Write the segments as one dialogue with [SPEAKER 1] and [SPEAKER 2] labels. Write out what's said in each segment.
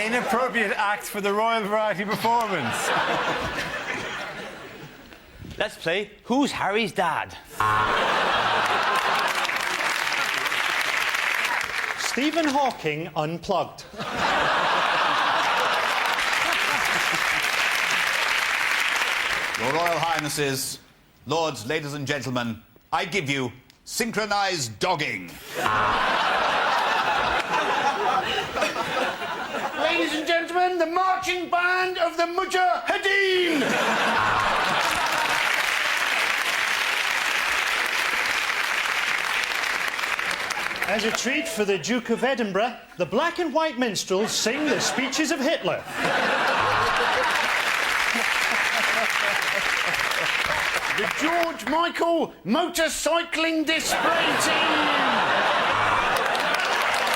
[SPEAKER 1] Inappropriate act for the Royal Variety performance.
[SPEAKER 2] Let's play Who's Harry's Dad?
[SPEAKER 3] Stephen Hawking unplugged.
[SPEAKER 4] Your Royal Highnesses, Lords, ladies and gentlemen, I give you synchronised dogging.
[SPEAKER 5] Ladies and gentlemen, the marching band of the Mujahideen!
[SPEAKER 3] As a treat for the Duke of Edinburgh, the black and white minstrels sing the speeches of Hitler.
[SPEAKER 5] The George Michael motorcycling display team!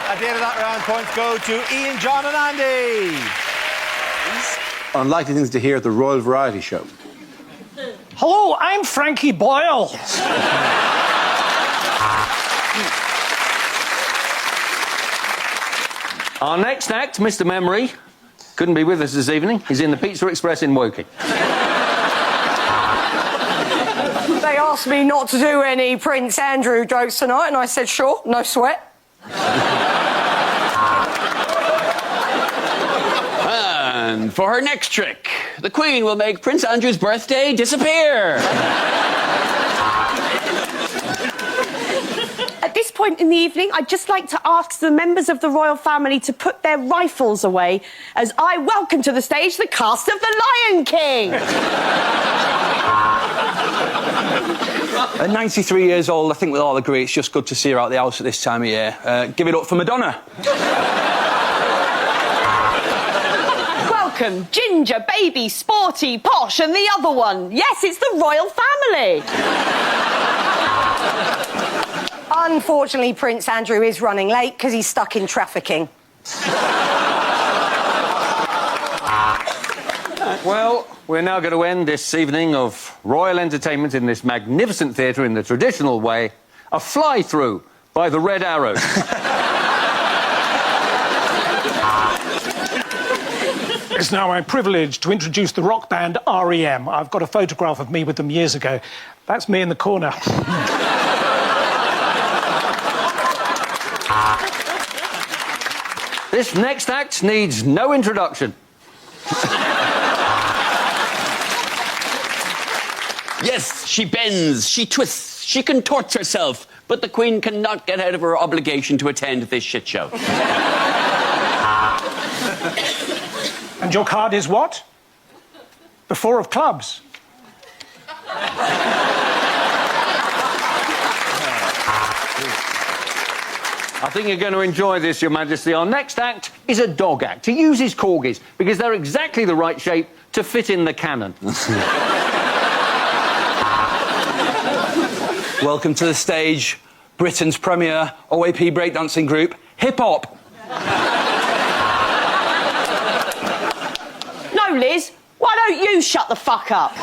[SPEAKER 1] At the end of that round, points go to Ian, John and Andy.
[SPEAKER 6] Unlikely things to hear at the Royal Variety Show.
[SPEAKER 7] Hello, I'm Frankie Boyle.
[SPEAKER 8] Our next act, Mr. Memory, couldn't be with us this evening. He's in the Pizza Express in Woking.
[SPEAKER 9] They asked me not to do any Prince Andrew jokes tonight, and I said, sure, no sweat.
[SPEAKER 10] And for her next trick, the Queen will make Prince Andrew's birthday disappear.
[SPEAKER 9] At this point in the evening, I'd just like to ask the members of the royal family to put their rifles away as I welcome to the stage the cast of The Lion King.
[SPEAKER 2] At 93 years old, I think we'll all agree it's just good to see her out the house at this time of year. Give it up for Madonna.
[SPEAKER 9] Welcome, Ginger, Baby, Sporty, Posh, and the other one. Yes, it's the royal family. Unfortunately, Prince Andrew is running late because he's stuck in trafficking.
[SPEAKER 8] Well, we're now going to end this evening of royal entertainment in this magnificent theatre in the traditional way, a fly-through by the Red Arrows.
[SPEAKER 7] It's now my privilege to introduce the rock band R.E.M. I've got a photograph of me with them years ago. That's me in the corner.
[SPEAKER 8] This next act needs no introduction.
[SPEAKER 10] Yes, she bends, she twists, she contorts herself, but the Queen cannot get out of her obligation to attend this shit show.
[SPEAKER 7] And your card is what? The four of clubs.
[SPEAKER 8] I think you're going to enjoy this, Your Majesty. Our next act is a dog act. He uses corgis because they're exactly the right shape to fit in the cannon.
[SPEAKER 2] Welcome to the stage, Britain's premier OAP breakdancing group, Hip Hop.
[SPEAKER 9] No, Liz, why don't you shut the fuck up?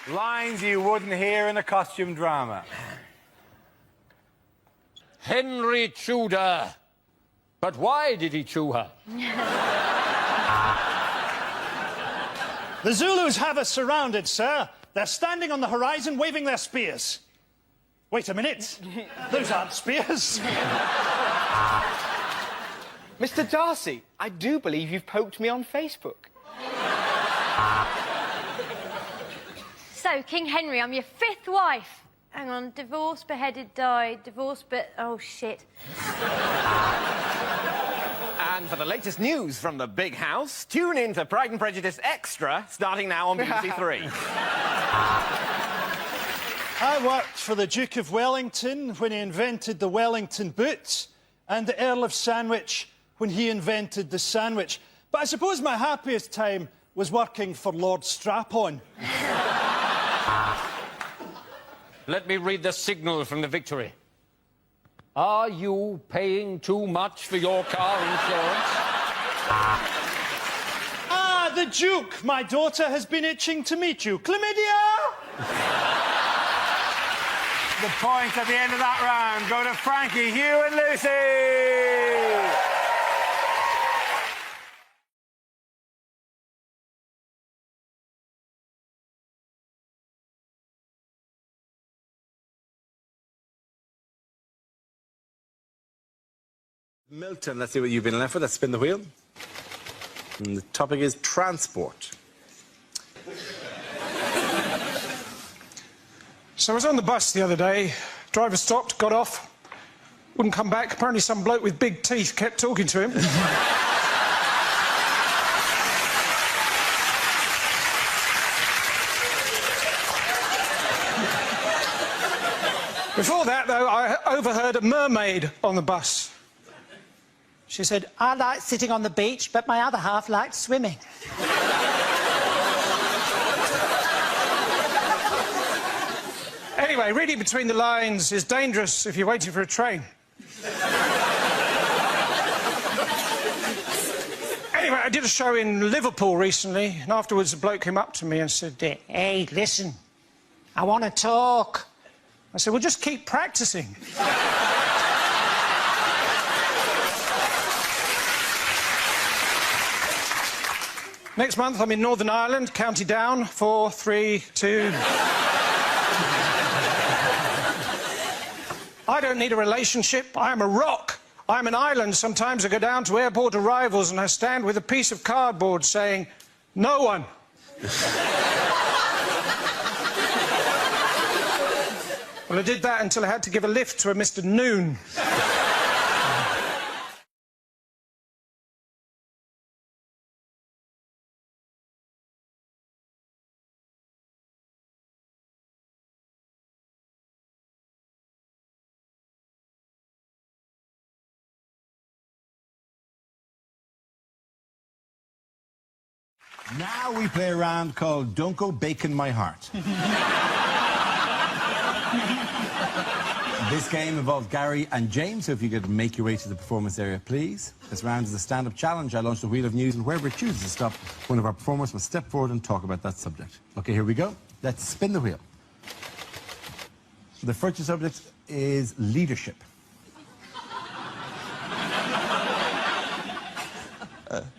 [SPEAKER 1] Lines you wouldn't hear in a costume drama.
[SPEAKER 8] Henry Tudor. But why did he chew her?
[SPEAKER 3] The Zulus have us surrounded, sir. They're standing on the horizon waving their spears. Wait a minute. Those aren't spears.
[SPEAKER 11] Mr. Darcy, I do believe you've poked me on Facebook.
[SPEAKER 12] So, King Henry, I'm your fifth wife. Hang on, divorced, beheaded, died, divorced, but... oh, shit.
[SPEAKER 13] And for the latest news from the big house, tune in to Pride and Prejudice Extra, starting now on BBC Three.
[SPEAKER 3] I worked for the Duke of Wellington when he invented the Wellington boot, and the Earl of Sandwich when he invented the sandwich. But I suppose my happiest time was working for Lord Strap-on.
[SPEAKER 8] Let me read the signal from the Victory. Are you paying too much for your car insurance?
[SPEAKER 3] Ah, the Duke, my daughter has been itching to meet you. Chlamydia!
[SPEAKER 1] The points at the end of that round go to Frankie, Hugh and Lucy.
[SPEAKER 6] Milton, let's see what you've been left with. Let's spin the wheel. And the topic is transport.
[SPEAKER 7] So I was on the bus the other day. Driver stopped, got off, wouldn't come back. Apparently some bloke with big teeth kept talking to him. Before that, though, I overheard a mermaid on the bus. She said, "I like sitting on the beach, but my other half likes swimming." Anyway, reading between the lines is dangerous if you're waiting for a train. Anyway, I did a show in Liverpool recently, and afterwards a bloke came up to me and said, "Hey, listen, I want to talk." I said, "Well, just keep practicing." Next month, I'm in Northern Ireland, County Down, 4, 3, 2... I don't need a relationship. I am a rock. I'm an island. Sometimes I go down to airport arrivals and I stand with a piece of cardboard saying, "No one." Well, I did that until I had to give a lift to a Mr. Noon.
[SPEAKER 6] Now we play a round called Don't Go Bacon My Heart. This game involves Gary and James, so if you could make your way to the performance area, please. This round is a stand-up challenge. I launch the wheel of news, and wherever it chooses to stop, one of our performers will step forward and talk about that subject. OK, here we go. Let's spin the wheel. The first subject is leadership.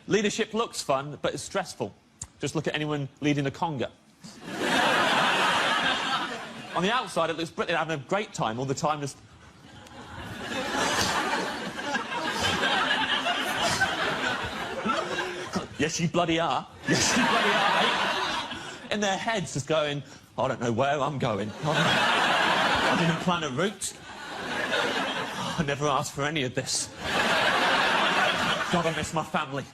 [SPEAKER 14] Leadership looks fun, but it's stressful. Just look at anyone leading a conga. On the outside, it looks brilliant, having a great time all the time, just... Yes, you bloody are. Yes, you bloody are, mate. In their heads, just going, I don't know where I'm going. I didn't plan a route. I never asked for any of this. God, I miss my family.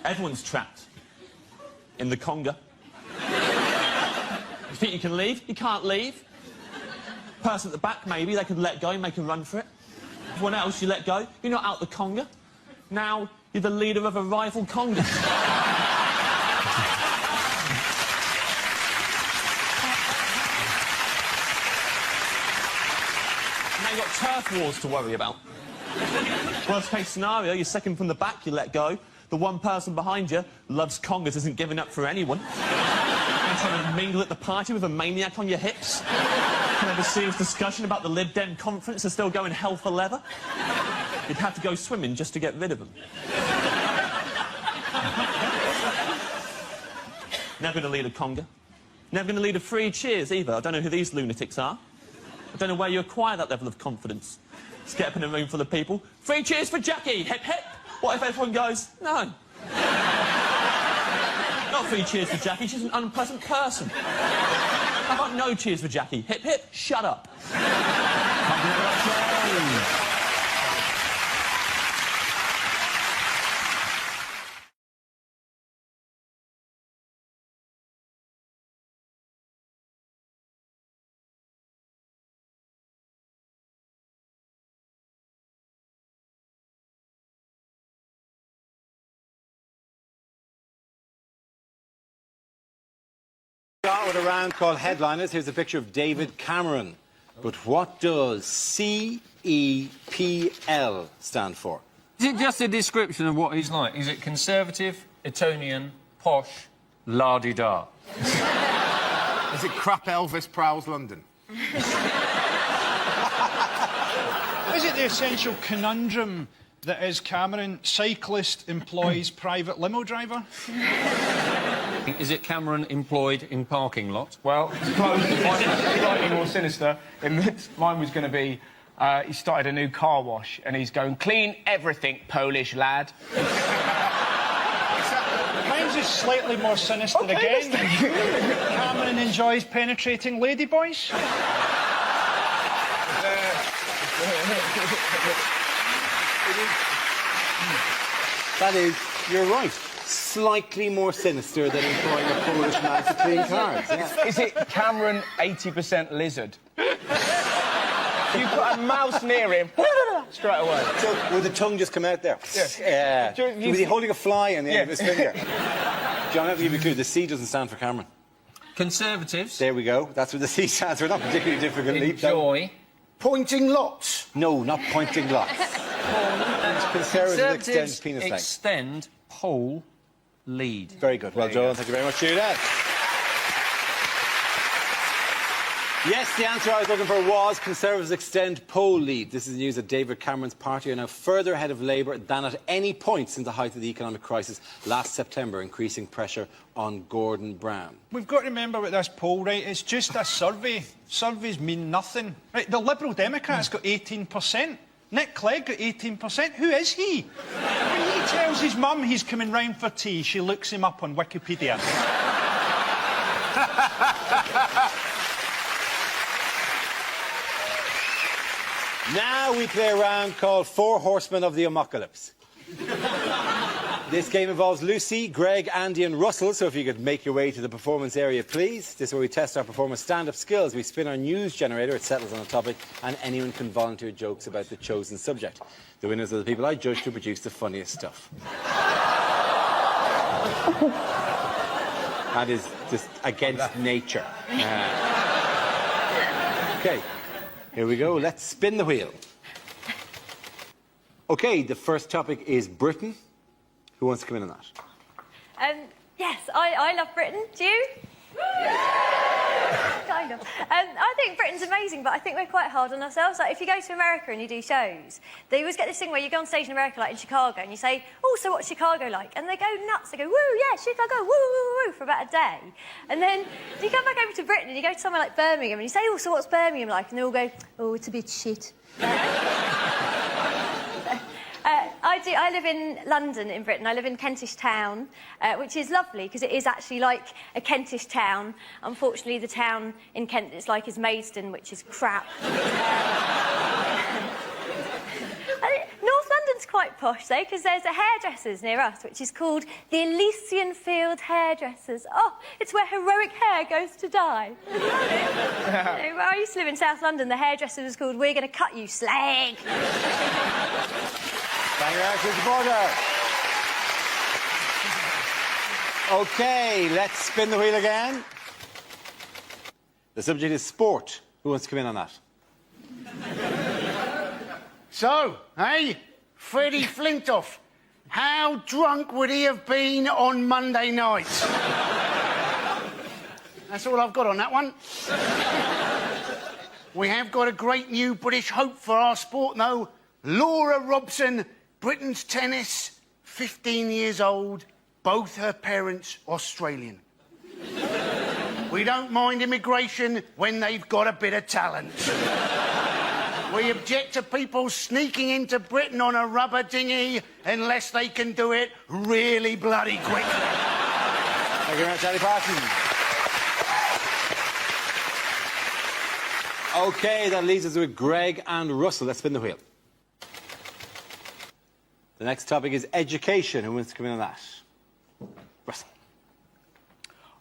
[SPEAKER 14] Everyone's trapped in the conga. You think you can leave? You can't leave. Person at the back, maybe, they could let go and make a run for it. Everyone else, you let go. You're not out the conga. Now, you're the leader of a rival conga. Now you've got turf wars to worry about. Worst case scenario, you're second from the back, you let go. The one person behind you loves congas, isn't giving up for anyone. You're trying to mingle at the party with a maniac on your hips. Can have a serious discussion about the Lib Dem conference and still going hell for leather. You'd have to go swimming just to get rid of them. Never going to lead a conga. Never going to lead a free cheers either. I don't know who these lunatics are. I don't know where you acquire that level of confidence. Just get up in a room full of people. Free cheers for Jackie! Hip hip! What if everyone goes, no? Not free cheers for Jackie, she's an unpleasant person. How about no cheers for Jackie? Hip hip, shut up.
[SPEAKER 6] Start with a round called Headliners. Here's a picture of David Cameron. But what does CEPL stand for?
[SPEAKER 8] Is it just a description of what he's like? Is it conservative, Etonian, posh, la-di-da?
[SPEAKER 5] Is it crap Elvis prowls London?
[SPEAKER 3] Is it the essential conundrum that is Cameron, cyclist employs private limo driver?
[SPEAKER 8] Is it Cameron employed in parking lot?
[SPEAKER 11] Well, close. Mine's slightly more sinister. Mine was going to be, he started a new car wash and he's going, clean everything, Polish lad.
[SPEAKER 3] Mine's is slightly more sinister again. Cameron enjoys penetrating ladyboys.
[SPEAKER 6] That is, you're right. Slightly more sinister than employing a Polish man to clean cars. Yeah.
[SPEAKER 11] Is it Cameron 80% lizard? You put a mouse near him, straight away.
[SPEAKER 6] So, would the tongue just come out there?
[SPEAKER 11] Yes.
[SPEAKER 6] Yeah. Was he holding a fly on the end of his finger?
[SPEAKER 11] Yeah.
[SPEAKER 6] John, I have to give you a clue. The C doesn't stand for Cameron.
[SPEAKER 8] Conservatives.
[SPEAKER 6] There we go. That's what the C stands for. Not particularly difficult leap.
[SPEAKER 8] Enjoy.
[SPEAKER 5] Pointing lots.
[SPEAKER 6] No, not pointing lots. Conservatives
[SPEAKER 8] extend poll lead.
[SPEAKER 6] Very good. Well done. Thank you very much, Judah. Yes, the answer I was looking for was Conservatives extend poll lead. This is news that David Cameron's party are now further ahead of Labour than at any point since the height of the economic crisis last September, increasing pressure on Gordon Brown.
[SPEAKER 3] We've got to remember with this poll, right, it's just a survey. Surveys mean nothing. Right, the Liberal Democrats got 18%. Nick Clegg got 18%. Who is he? When he tells his mum he's coming round for tea, she looks him up on Wikipedia.
[SPEAKER 6] Now we play a round called Four Horsemen of the Amocalypse. This game involves Lucy, Greg, Andy and Russell, so if you could make your way to the performance area, please. This is where we test our performers' stand-up skills. We spin our news generator, it settles on a topic, and anyone can volunteer jokes about the chosen subject. The winners are the people I judge to produce the funniest stuff. That is just against nature. OK, here we go. Let's spin the wheel. OK, the first topic is Britain. Who wants to come in on that?
[SPEAKER 12] Yes, I love Britain. Do you? Kind of. I think Britain's amazing, but I think we're quite hard on ourselves. Like, if you go to America and you do shows, they always get this thing where you go on stage in America, like in Chicago, and you say, oh, so what's Chicago like? And they go nuts. They go, woo, yeah, Chicago, woo, woo, woo, for about a day. And then you come back over to Britain and you go to somewhere like Birmingham and you say, oh, so what's Birmingham like? And they all go, oh, it's a bit shit. I live in London, in Britain. I live in Kentish Town, which is lovely because it is actually like a Kentish town. Unfortunately, the town in Kent it's like is Maidstone, which is crap. North London's quite posh, though, because there's a hairdressers near us, which is called the Elysian Field Hairdressers. Oh, it's where heroic hair goes to die. Where I used to live in South London, the hairdresser was called We're Going to Cut You, Slag.
[SPEAKER 6] Thank you very much, Mr. Porter. OK, let's spin the wheel again. The subject is sport. Who wants to come in on that?
[SPEAKER 5] So, hey, Freddie Flintoff, how drunk would he have been on Monday night? That's all I've got on that one. We have got a great new British hope for our sport, though. Laura Robson, Britain's tennis, 15 years old, both her parents Australian. We don't mind immigration when they've got a bit of talent. We object to people sneaking into Britain on a rubber dinghy unless they can do it really bloody quickly.
[SPEAKER 6] Thank you very much, Ali Parsons. OK, that leaves us with Greg and Russell. Let's spin the wheel. The next topic is education. Who wants to come in on that? Russell.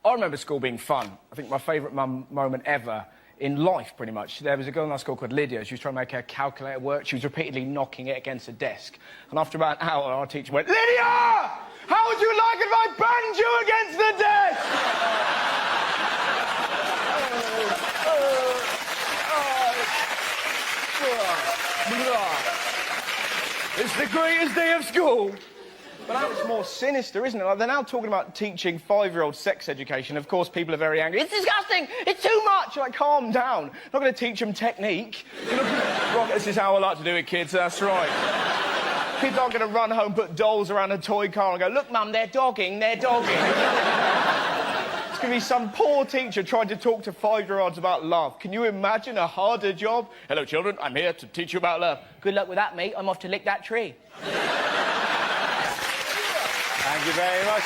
[SPEAKER 11] I remember school being fun. I think my favourite moment ever in life, pretty much. There was a girl in our school called Lydia. She was trying to make her calculator work. She was repeatedly knocking it against a desk. And after about an hour, our teacher went, Lydia! How would you like it if I banged you against the desk? It's the greatest day of school. But now it's more sinister, isn't it? Like, they're now talking about teaching 5-year-olds sex education. Of course, people are very angry. It's disgusting! It's too much! Like, calm down. Not going to teach them technique. Right, this is how I like to do it, kids. That's right. Kids aren't going to run home, put dolls around a toy car and go, look, Mum, they're dogging, they're dogging. It's going to be some poor teacher trying to talk to 5-year-olds about love. Can you imagine a harder job? Hello, children. I'm here to teach you about love. Good luck with that, mate. I'm off to lick that tree.
[SPEAKER 1] Thank you very much.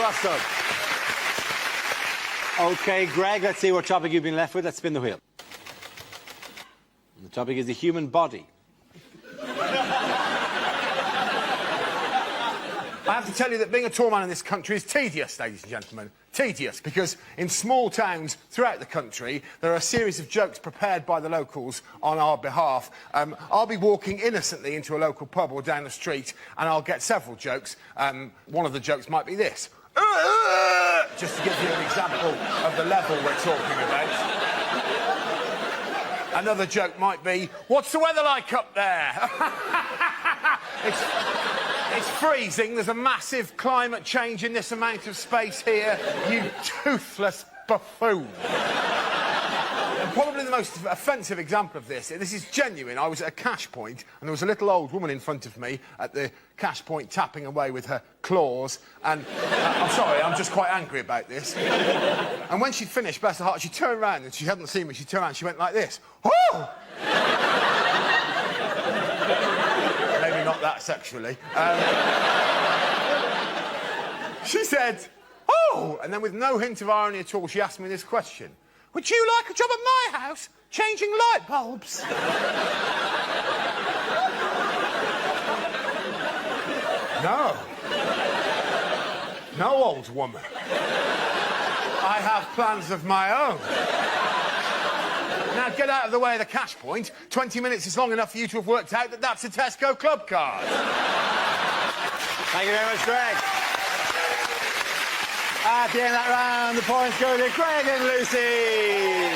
[SPEAKER 6] Russell. OK, Greg, let's see what topic you've been left with. Let's spin the wheel. And the topic is the human body.
[SPEAKER 15] I have to tell you that being a tall man in this country is tedious, ladies and gentlemen. Tedious, because in small towns throughout the country, there are a series of jokes prepared by the locals on our behalf. I'll be walking innocently into a local pub or down the street, and I'll get several jokes. One of the jokes might be this. Just to give you an example of the level we're talking about. Another joke might be, what's the weather like up there? It's freezing. There's a massive climate change in this amount of space here. You toothless buffoon. And probably the most offensive example of this is genuine. I was at a cash point and there was a little old woman in front of me at the cash point tapping away with her claws. And I'm sorry, I'm just quite angry about this. And when she'd finished, bless her heart, she turned around and she hadn't seen me. She turned around and she went like this. Oh! Maybe not that sexually. She said, oh! And then with no hint of irony at all, she asked me this question. Would you like a job at my house, changing light bulbs? No. No, old woman. I have plans of my own. Now, get out of the way of the cash point. 20 minutes is long enough for you to have worked out that that's a Tesco club card.
[SPEAKER 1] Thank you very much, Greg. At the end of that round, the points go to Greg and Lucy.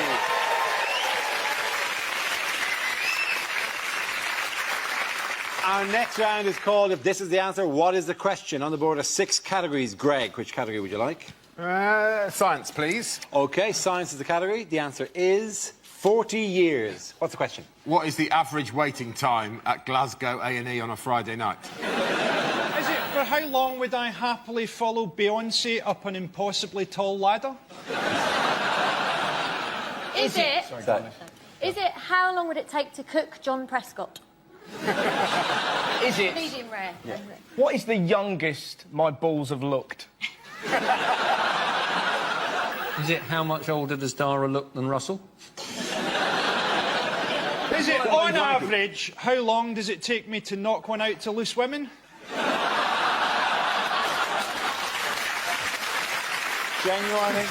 [SPEAKER 6] Our next round is called If This Is the Answer, What is the Question? On the board are 6 categories. Greg, which category would you like?
[SPEAKER 15] Science, please.
[SPEAKER 6] OK, science is the category. The answer is 40 years. What's the question?
[SPEAKER 15] What is the average waiting time at Glasgow A&E on a Friday night?
[SPEAKER 3] Is it for how long would I happily follow Beyoncé up an impossibly tall ladder?
[SPEAKER 12] Is it how long would it take to cook John Prescott?
[SPEAKER 11] Is it?
[SPEAKER 12] Medium rare.
[SPEAKER 11] Yeah. What is the youngest my balls have looked?
[SPEAKER 8] Is it how much older does Dara look than Russell?
[SPEAKER 3] Is it, on average, how long does it take me to knock one out to loose women?
[SPEAKER 6] Genuinely,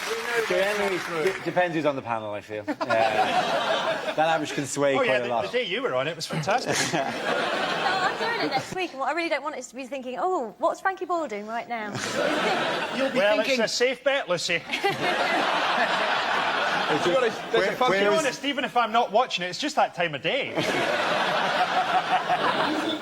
[SPEAKER 6] depends who's on the panel, I feel. That average can sway quite a lot.
[SPEAKER 3] The day you were on it was fantastic.
[SPEAKER 12] I'm doing it next week, and what I really don't want is to be thinking, oh, what's Frankie Boyle doing right now?
[SPEAKER 3] You'll be thinking... it's a safe bet, Lucy. To be honest, even if I'm not watching it, it's just that time of day.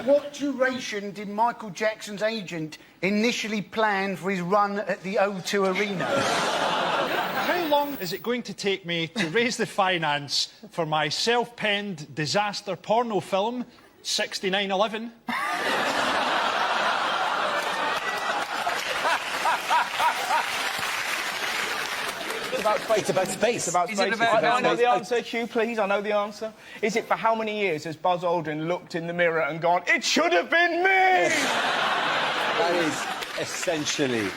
[SPEAKER 5] What duration did Michael Jackson's agent initially plan for his run at the O2 Arena?
[SPEAKER 3] How long is it going to take me to raise the finance for my self-penned disaster porno film, 6911?
[SPEAKER 11] It's about space. I know the answer, Hugh, please. I know the answer. Is it for how many years has Buzz Aldrin looked in the mirror and gone, it should have been me?
[SPEAKER 6] That is essentially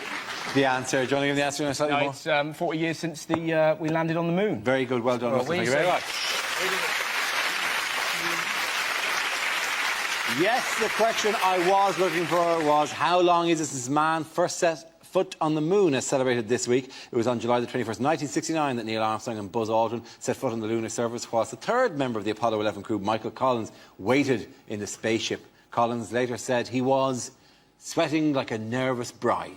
[SPEAKER 6] the answer. Do you want to give the answer in a slightly more?
[SPEAKER 11] It's 40 years since we landed on the moon.
[SPEAKER 6] Very good. Well done, Russell. Thank you very much. Yes, the question I was looking for was how long is it since man first set foot on the moon, as celebrated this week? It was on July the 21st, 1969, that Neil Armstrong and Buzz Aldrin set foot on the lunar surface, whilst the third member of the Apollo 11 crew, Michael Collins, waited in the spaceship. Collins later said he was sweating like a nervous bride.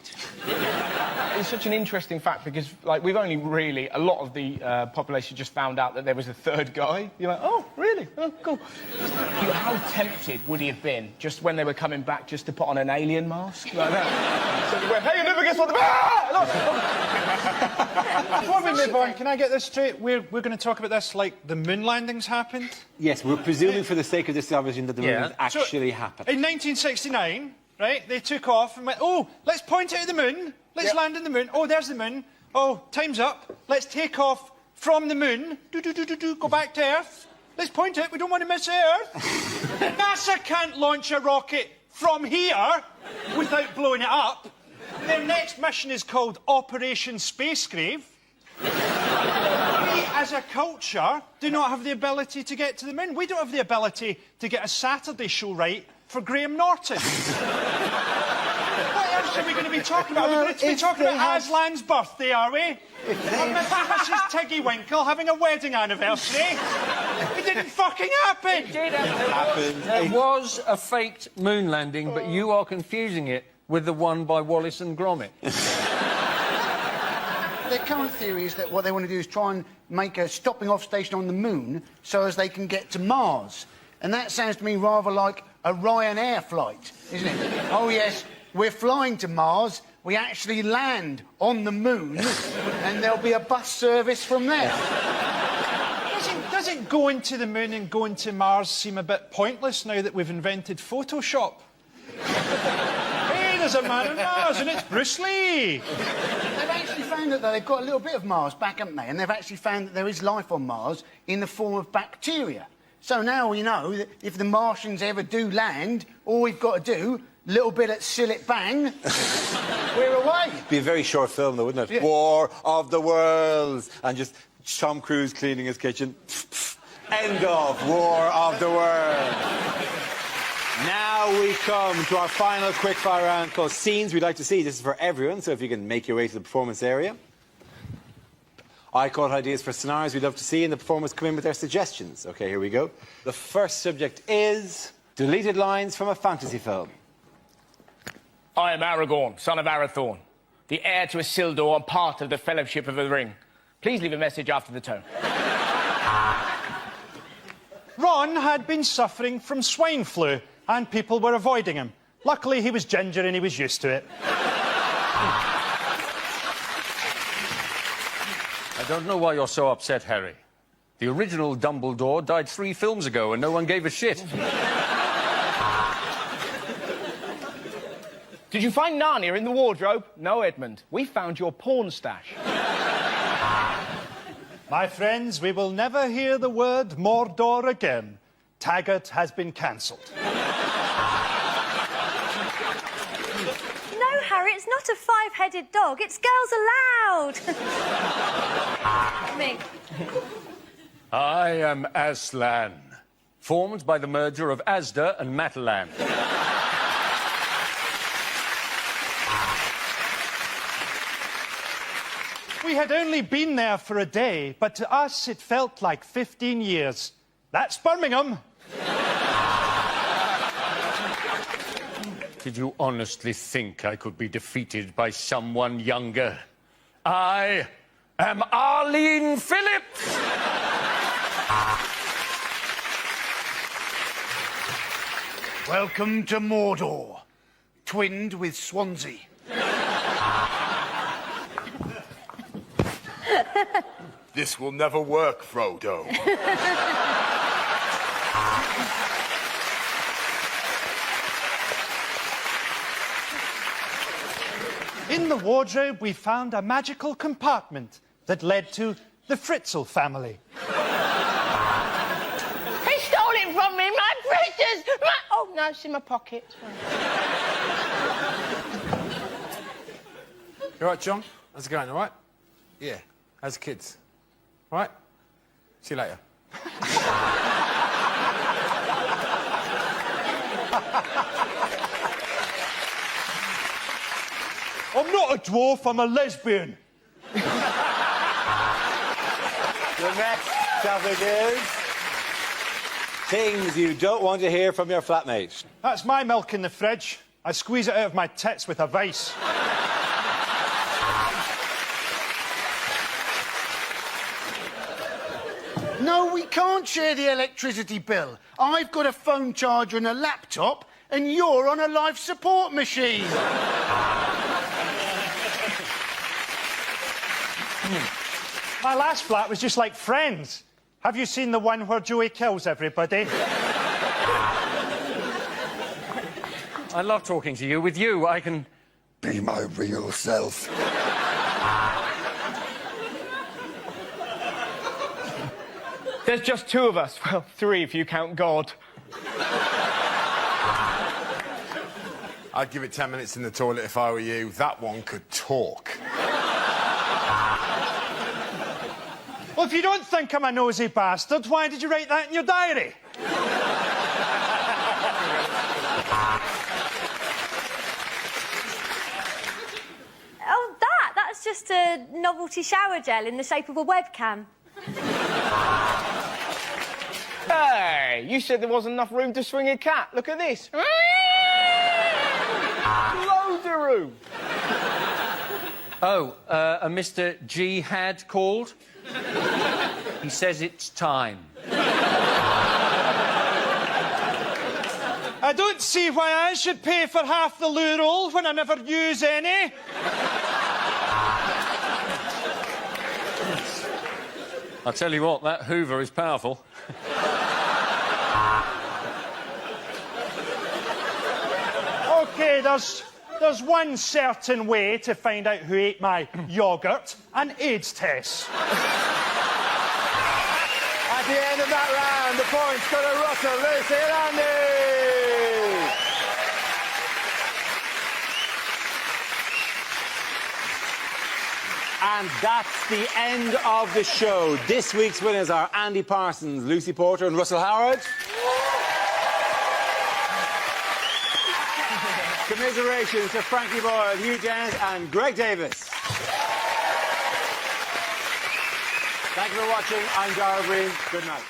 [SPEAKER 11] It's such an interesting fact because, like, we've only really... A lot of the population just found out that there was a third guy. You're like, oh, really? really? Oh, cool. How tempted would he have been just when they were coming back just to put on an alien mask like that? So he went, hey, you never guess what the...
[SPEAKER 3] Before we move on, can I get this straight? We're going to talk about this like the moon landings happened?
[SPEAKER 6] Yes, we're presuming for the sake of this conversation that the moon has actually happened.
[SPEAKER 3] In 1969, right, they took off and went, oh, let's point out the moon. Let's land on the moon. Oh, there's the moon. Oh, time's up. Let's take off from the moon. Go back to Earth. Let's point it. We don't want to miss Earth. NASA can't launch a rocket from here without blowing it up. Their next mission is called Operation Space Grave. We, as a culture, do not have the ability to get to the moon. We don't have the ability to get a Saturday show right for Graham Norton. What else are we going to be talking about? We're going to be talking about Aslan's birthday, are we? Mrs. Tiggy Winkle having a wedding anniversary. It didn't fucking happen.
[SPEAKER 8] It did happen. There was a faked moon landing, but you are confusing it with the one by Wallace and Gromit.
[SPEAKER 5] Their current theory is that what they want to do is try and make a stopping off station on the moon so as they can get to Mars. And that sounds to me rather like a Ryanair flight, isn't it? Oh, yes, we're flying to Mars. We actually land on the moon and there'll be a bus service from there.
[SPEAKER 3] Doesn't going to the moon and going to Mars seem a bit pointless now that we've invented Photoshop? Hey, there's a man on Mars and it's Bruce Lee.
[SPEAKER 5] They've actually found that, though. They've got a little bit of Mars back, haven't they? And they've actually found that there is life on Mars in the form of bacteria. So now we know that if the Martians ever do land, all we've got to do, little bit at Sillet Bang, we're away.
[SPEAKER 6] It'd be a very short film, though, wouldn't it?
[SPEAKER 5] Yeah.
[SPEAKER 6] War of the Worlds. And just Tom Cruise cleaning his kitchen. End of War of the Worlds. Now we come to our final quickfire round called Scenes We'd Like to See. This is for everyone, so if you can make your way to the performance area. I caught ideas for scenarios we'd love to see, and the performers come in with their suggestions. OK, here we go. The first subject is deleted lines from a fantasy film.
[SPEAKER 11] I am Aragorn, son of Arathorn, the heir to Isildur and part of the Fellowship of the Ring. Please leave a message after the tone.
[SPEAKER 3] Ron had been suffering from swine flu and people were avoiding him. Luckily, he was ginger and he was used to it.
[SPEAKER 8] I don't know why you're so upset, Harry. The original Dumbledore died 3 films ago and no one gave a shit.
[SPEAKER 11] Did you find Narnia in the wardrobe? No, Edmund. We found your porn stash.
[SPEAKER 3] My friends, we will never hear the word Mordor again. Taggart has been cancelled.
[SPEAKER 12] No, Harry, it's not a 5-headed dog. It's girls allowed. Me.
[SPEAKER 8] I am Aslan, formed by the merger of Asda and Matalan.
[SPEAKER 3] We had only been there for a day, but to us it felt like 15 years. That's Birmingham.
[SPEAKER 8] Did you honestly think I could be defeated by someone younger? I am Arlene Phillips!
[SPEAKER 5] Welcome to Mordor, twinned with Swansea.
[SPEAKER 16] This will never work, Frodo.
[SPEAKER 3] In the wardrobe, we found a magical compartment that led to the Fritzl family.
[SPEAKER 17] He stole it from me, my precious! Oh, no, it's in my pocket.
[SPEAKER 15] You all right, John? How's it going, all right? Yeah. How's the kids? All right? See you later.
[SPEAKER 3] I'm not a dwarf, I'm a lesbian.
[SPEAKER 6] The next topic is things you don't want to hear from your flatmate.
[SPEAKER 3] That's my milk in the fridge. I squeeze it out of my tits with a vice.
[SPEAKER 5] No, we can't share the electricity bill. I've got a phone charger and a laptop, and you're on a life support machine.
[SPEAKER 3] My last flat was just like Friends. Have you seen the one where Joey kills everybody?
[SPEAKER 8] I love talking to you. With you, I can
[SPEAKER 16] Be my real self.
[SPEAKER 11] There's just 2 of us. Well, 3 if you count God.
[SPEAKER 15] I'd give it 10 minutes in the toilet if I were you. That one could talk.
[SPEAKER 3] Well, if you don't think I'm a nosy bastard, why did you write that in your diary?
[SPEAKER 12] Oh, that's just a novelty shower gel in the shape of a webcam.
[SPEAKER 11] Hey, you said there wasn't enough room to swing a cat. Look at this. Loads of room.
[SPEAKER 8] Oh, a Mr. G had called. He says it's time.
[SPEAKER 3] I don't see why I should pay for half the loo roll when I never use any.
[SPEAKER 8] I'll tell you what, that Hoover is powerful.
[SPEAKER 3] OK, there's one certain way to find out who ate my yoghurt: an AIDS test.
[SPEAKER 1] At the end of that round, the points go to Russell, Lucy and Andy.
[SPEAKER 6] And that's the end of the show. This week's winners are Andy Parsons, Lucy Porter and Russell Howard. Commiserations to Frankie Boyle, Hugh James and Greg Davis. Thank you for watching. I'm Dara Green. Good night.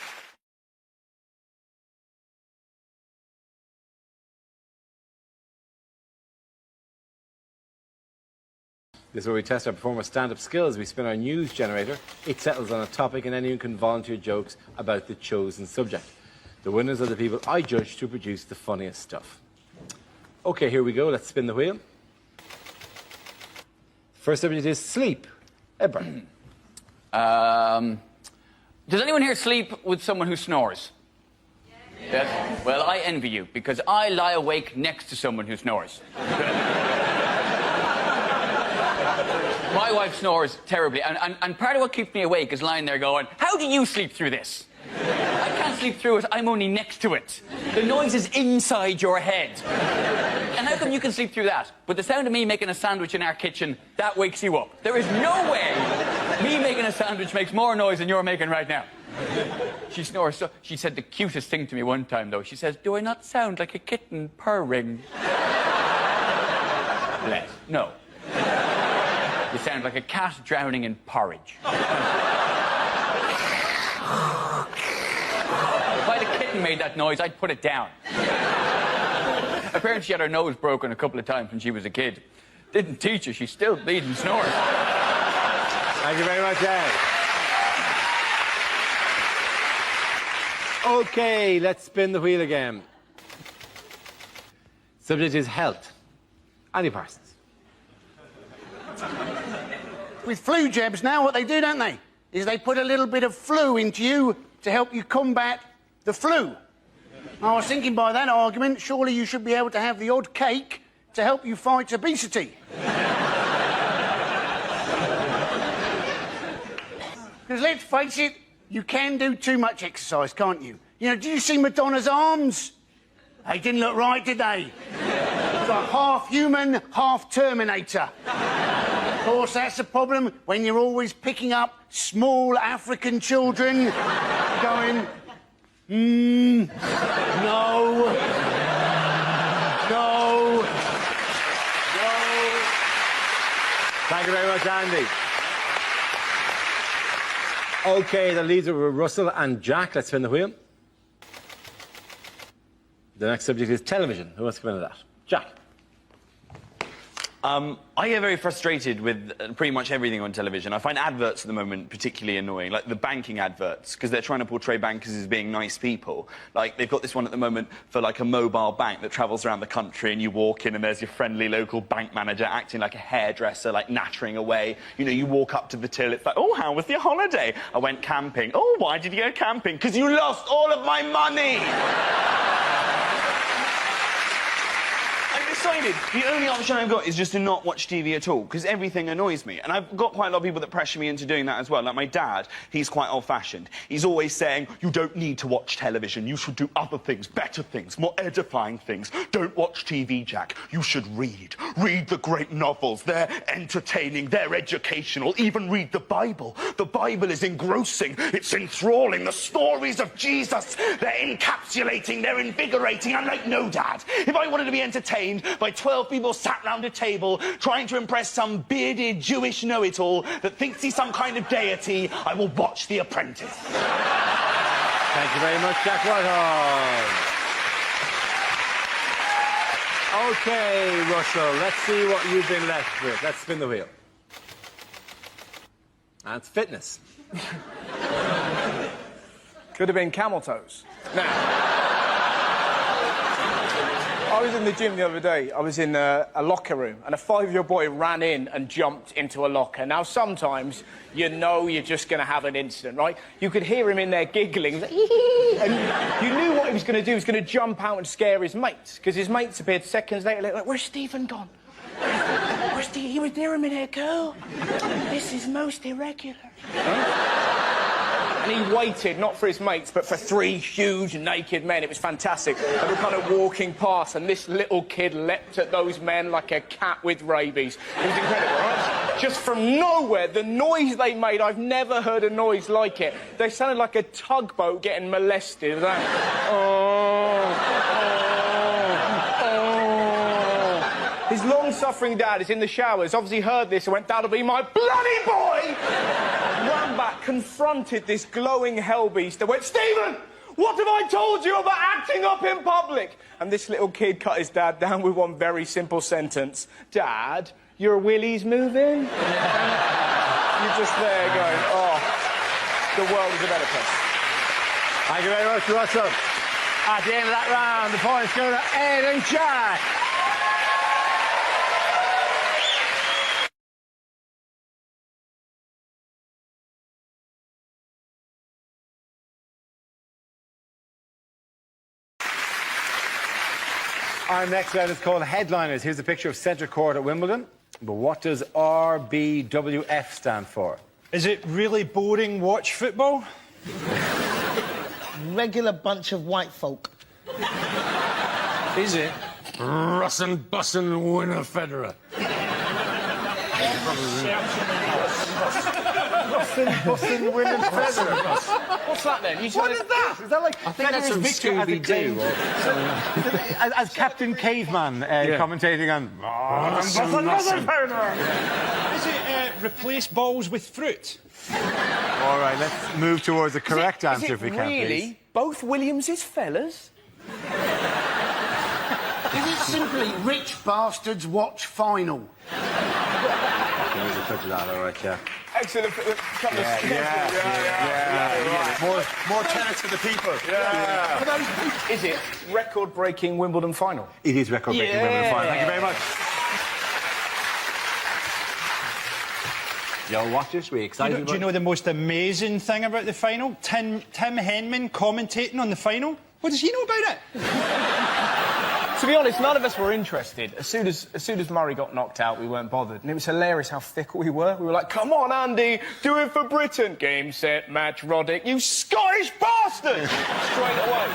[SPEAKER 6] This is where we test our performers' stand-up skills. We spin our news generator. It settles on a topic and anyone can volunteer jokes about the chosen subject. The winners are the people I judge to produce the funniest stuff. OK, here we go. Let's spin the wheel. First subject is sleep. Edbert.
[SPEAKER 10] Does anyone here sleep with someone who snores? Yes. Well, I envy you, because I lie awake next to someone who snores. My wife snores terribly, and part of what keeps me awake is lying there going, how do you sleep through this? I can't sleep through it, I'm only next to it. The noise is inside your head. And how come you can sleep through that? But the sound of me making a sandwich in our kitchen, that wakes you up. There is no way me making a sandwich makes more noise than you're making right now. She snores so... She said the cutest thing to me one time, though. She says, do I not sound like a kitten purring? Bless. No. You sound like a cat drowning in porridge. If I'd a kitten made that noise, I'd put it down. Apparently she had her nose broken a couple of times when she was a kid. Didn't teach her, she still bleeds and snores.
[SPEAKER 6] Thank you very much, Ed. OK, let's spin the wheel again. Subject is health. Andy Parsons.
[SPEAKER 5] With flu jabs now, what they do, don't they, is they put a little bit of flu into you to help you combat the flu. I was thinking by that argument, surely you should be able to have the odd cake to help you fight obesity. Because let's face it, you can do too much exercise, can't you? You know, did you see Madonna's arms? They didn't look right, did they? It's like half human, half Terminator. Of course, that's the problem when you're always picking up small African children going, no, no, no.
[SPEAKER 6] Thank you very much, Andy. OK, the leads are Russell and Jack. Let's spin the wheel. The next subject is television. Who wants to come into that? Jack.
[SPEAKER 18] I get very frustrated with pretty much everything on television. I find adverts at the moment particularly annoying, like the banking adverts, because they're trying to portray bankers as being nice people. Like, they've got this one at the moment for, like, a mobile bank that travels around the country, and you walk in and there's your friendly local bank manager acting like a hairdresser, like, nattering away. You know, you walk up to the till, it's like, oh, how was your holiday? I went camping. Oh, why did you go camping? Because you lost all of my money! The only option I've got is just to not watch TV at all, because everything annoys me. And I've got quite a lot of people that pressure me into doing that as well. Like my dad, he's quite old-fashioned. He's always saying, you don't need to watch television. You should do other things, better things, more edifying things. Don't watch TV, Jack. You should read. Read the great novels. They're entertaining, they're educational. Even read the Bible. The Bible is engrossing. It's enthralling. The stories of Jesus, they're encapsulating, they're invigorating. I'm like, no, Dad. If I wanted to be entertained by 12 people sat round a table trying to impress some bearded Jewish know-it-all that thinks he's some kind of deity, I will watch The Apprentice.
[SPEAKER 1] Thank you very much, Jack Whitehall. OK, Russell, let's see what you've been left with. Let's spin the wheel. And it's fitness.
[SPEAKER 11] Could have been camel toes. Now, I was in the gym the other day. I was in a locker room, and a 5-year-old boy ran in and jumped into a locker. Now, sometimes you know you're just going to have an incident, right? You could hear him in there giggling, and you knew what he was going to do. He was going to jump out and scare his mates, because his mates appeared seconds later, like, where's Stephen gone? Where's Stephen? He was near a minute ago. This is most irregular. And he waited, not for his mates, but for 3 huge naked men. It was fantastic. They were kind of walking past, and this little kid leapt at those men like a cat with rabies. It was incredible, right? Just from nowhere, the noise they made, I've never heard a noise like it. They sounded like a tugboat getting molested. It was like, His long-suffering dad is in the showers, obviously heard this and went, that'll be my bloody boy! Ran back, confronted this glowing hellbeast and went, Stephen, what have I told you about acting up in public? And this little kid cut his dad down with one very simple sentence. Dad, your willy's moving? You're just there going, oh, the world is a better place.
[SPEAKER 1] Thank you very much, Russell. At the end of that round, the points go to Ed and Jack. Our next round is called Headliners. Here's a picture of Centre Court at Wimbledon. But what does RBWF stand for?
[SPEAKER 3] Is it really boring watch football?
[SPEAKER 17] Regular bunch of white folk.
[SPEAKER 1] Is it? Russin' bussin' winner Federer.
[SPEAKER 15] Bussin' winning Federer.
[SPEAKER 11] What's that then?
[SPEAKER 15] What is that? Is that like
[SPEAKER 1] I think that's from Scooby-Doo.
[SPEAKER 15] As Captain Caveman commentating on...
[SPEAKER 3] Is it replace balls with fruit?
[SPEAKER 15] All right, let's move towards the correct answer if we can, please.
[SPEAKER 11] Really? Both Williams's fellas?
[SPEAKER 5] Is it simply rich bastards watch final?
[SPEAKER 15] There's a picture of that, all right, yeah.
[SPEAKER 11] Excellent.
[SPEAKER 15] More tennis for the people.
[SPEAKER 11] Yeah. Is it record-breaking Wimbledon final?
[SPEAKER 15] It is record-breaking Wimbledon final. Thank you very much.
[SPEAKER 1] You'll watch this week. Excited
[SPEAKER 3] Do you know the most amazing thing about the final? Tim Henman commentating on the final. What does he know about it?
[SPEAKER 11] To be honest, none of us were interested. As soon as Murray got knocked out, we weren't bothered. And it was hilarious how fickle we were. We were like, come on, Andy, do it for Britain. Game, set, match, Roddick. You Scottish bastard! Straight away.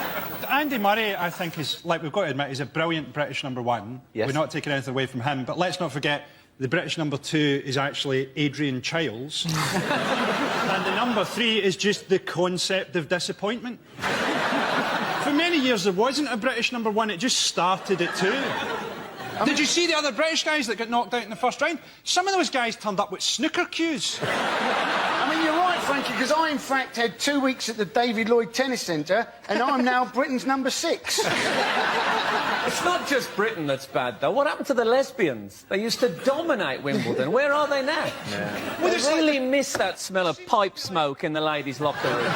[SPEAKER 3] Andy Murray, I think, is, like we've got to admit, is a brilliant British #1.
[SPEAKER 11] Yes.
[SPEAKER 3] We're not taking anything away from him, but let's not forget the British #2 is actually Adrian Chiles. And the #3 is just the concept of disappointment. For many years, there wasn't a British #1. It just started at 2. Did you see the other British guys that got knocked out in the first round? Some of those guys turned up with snooker cues.
[SPEAKER 5] I mean, you're right, Frankie, because I, in fact, had 2 weeks at the David Lloyd Tennis Centre, and I'm now Britain's number 6.
[SPEAKER 8] It's not just Britain that's bad, though. What happened to the lesbians? They used to dominate Wimbledon. Where are they now? Yeah. Well, I really miss that smell of pipe smoke in the ladies' locker room.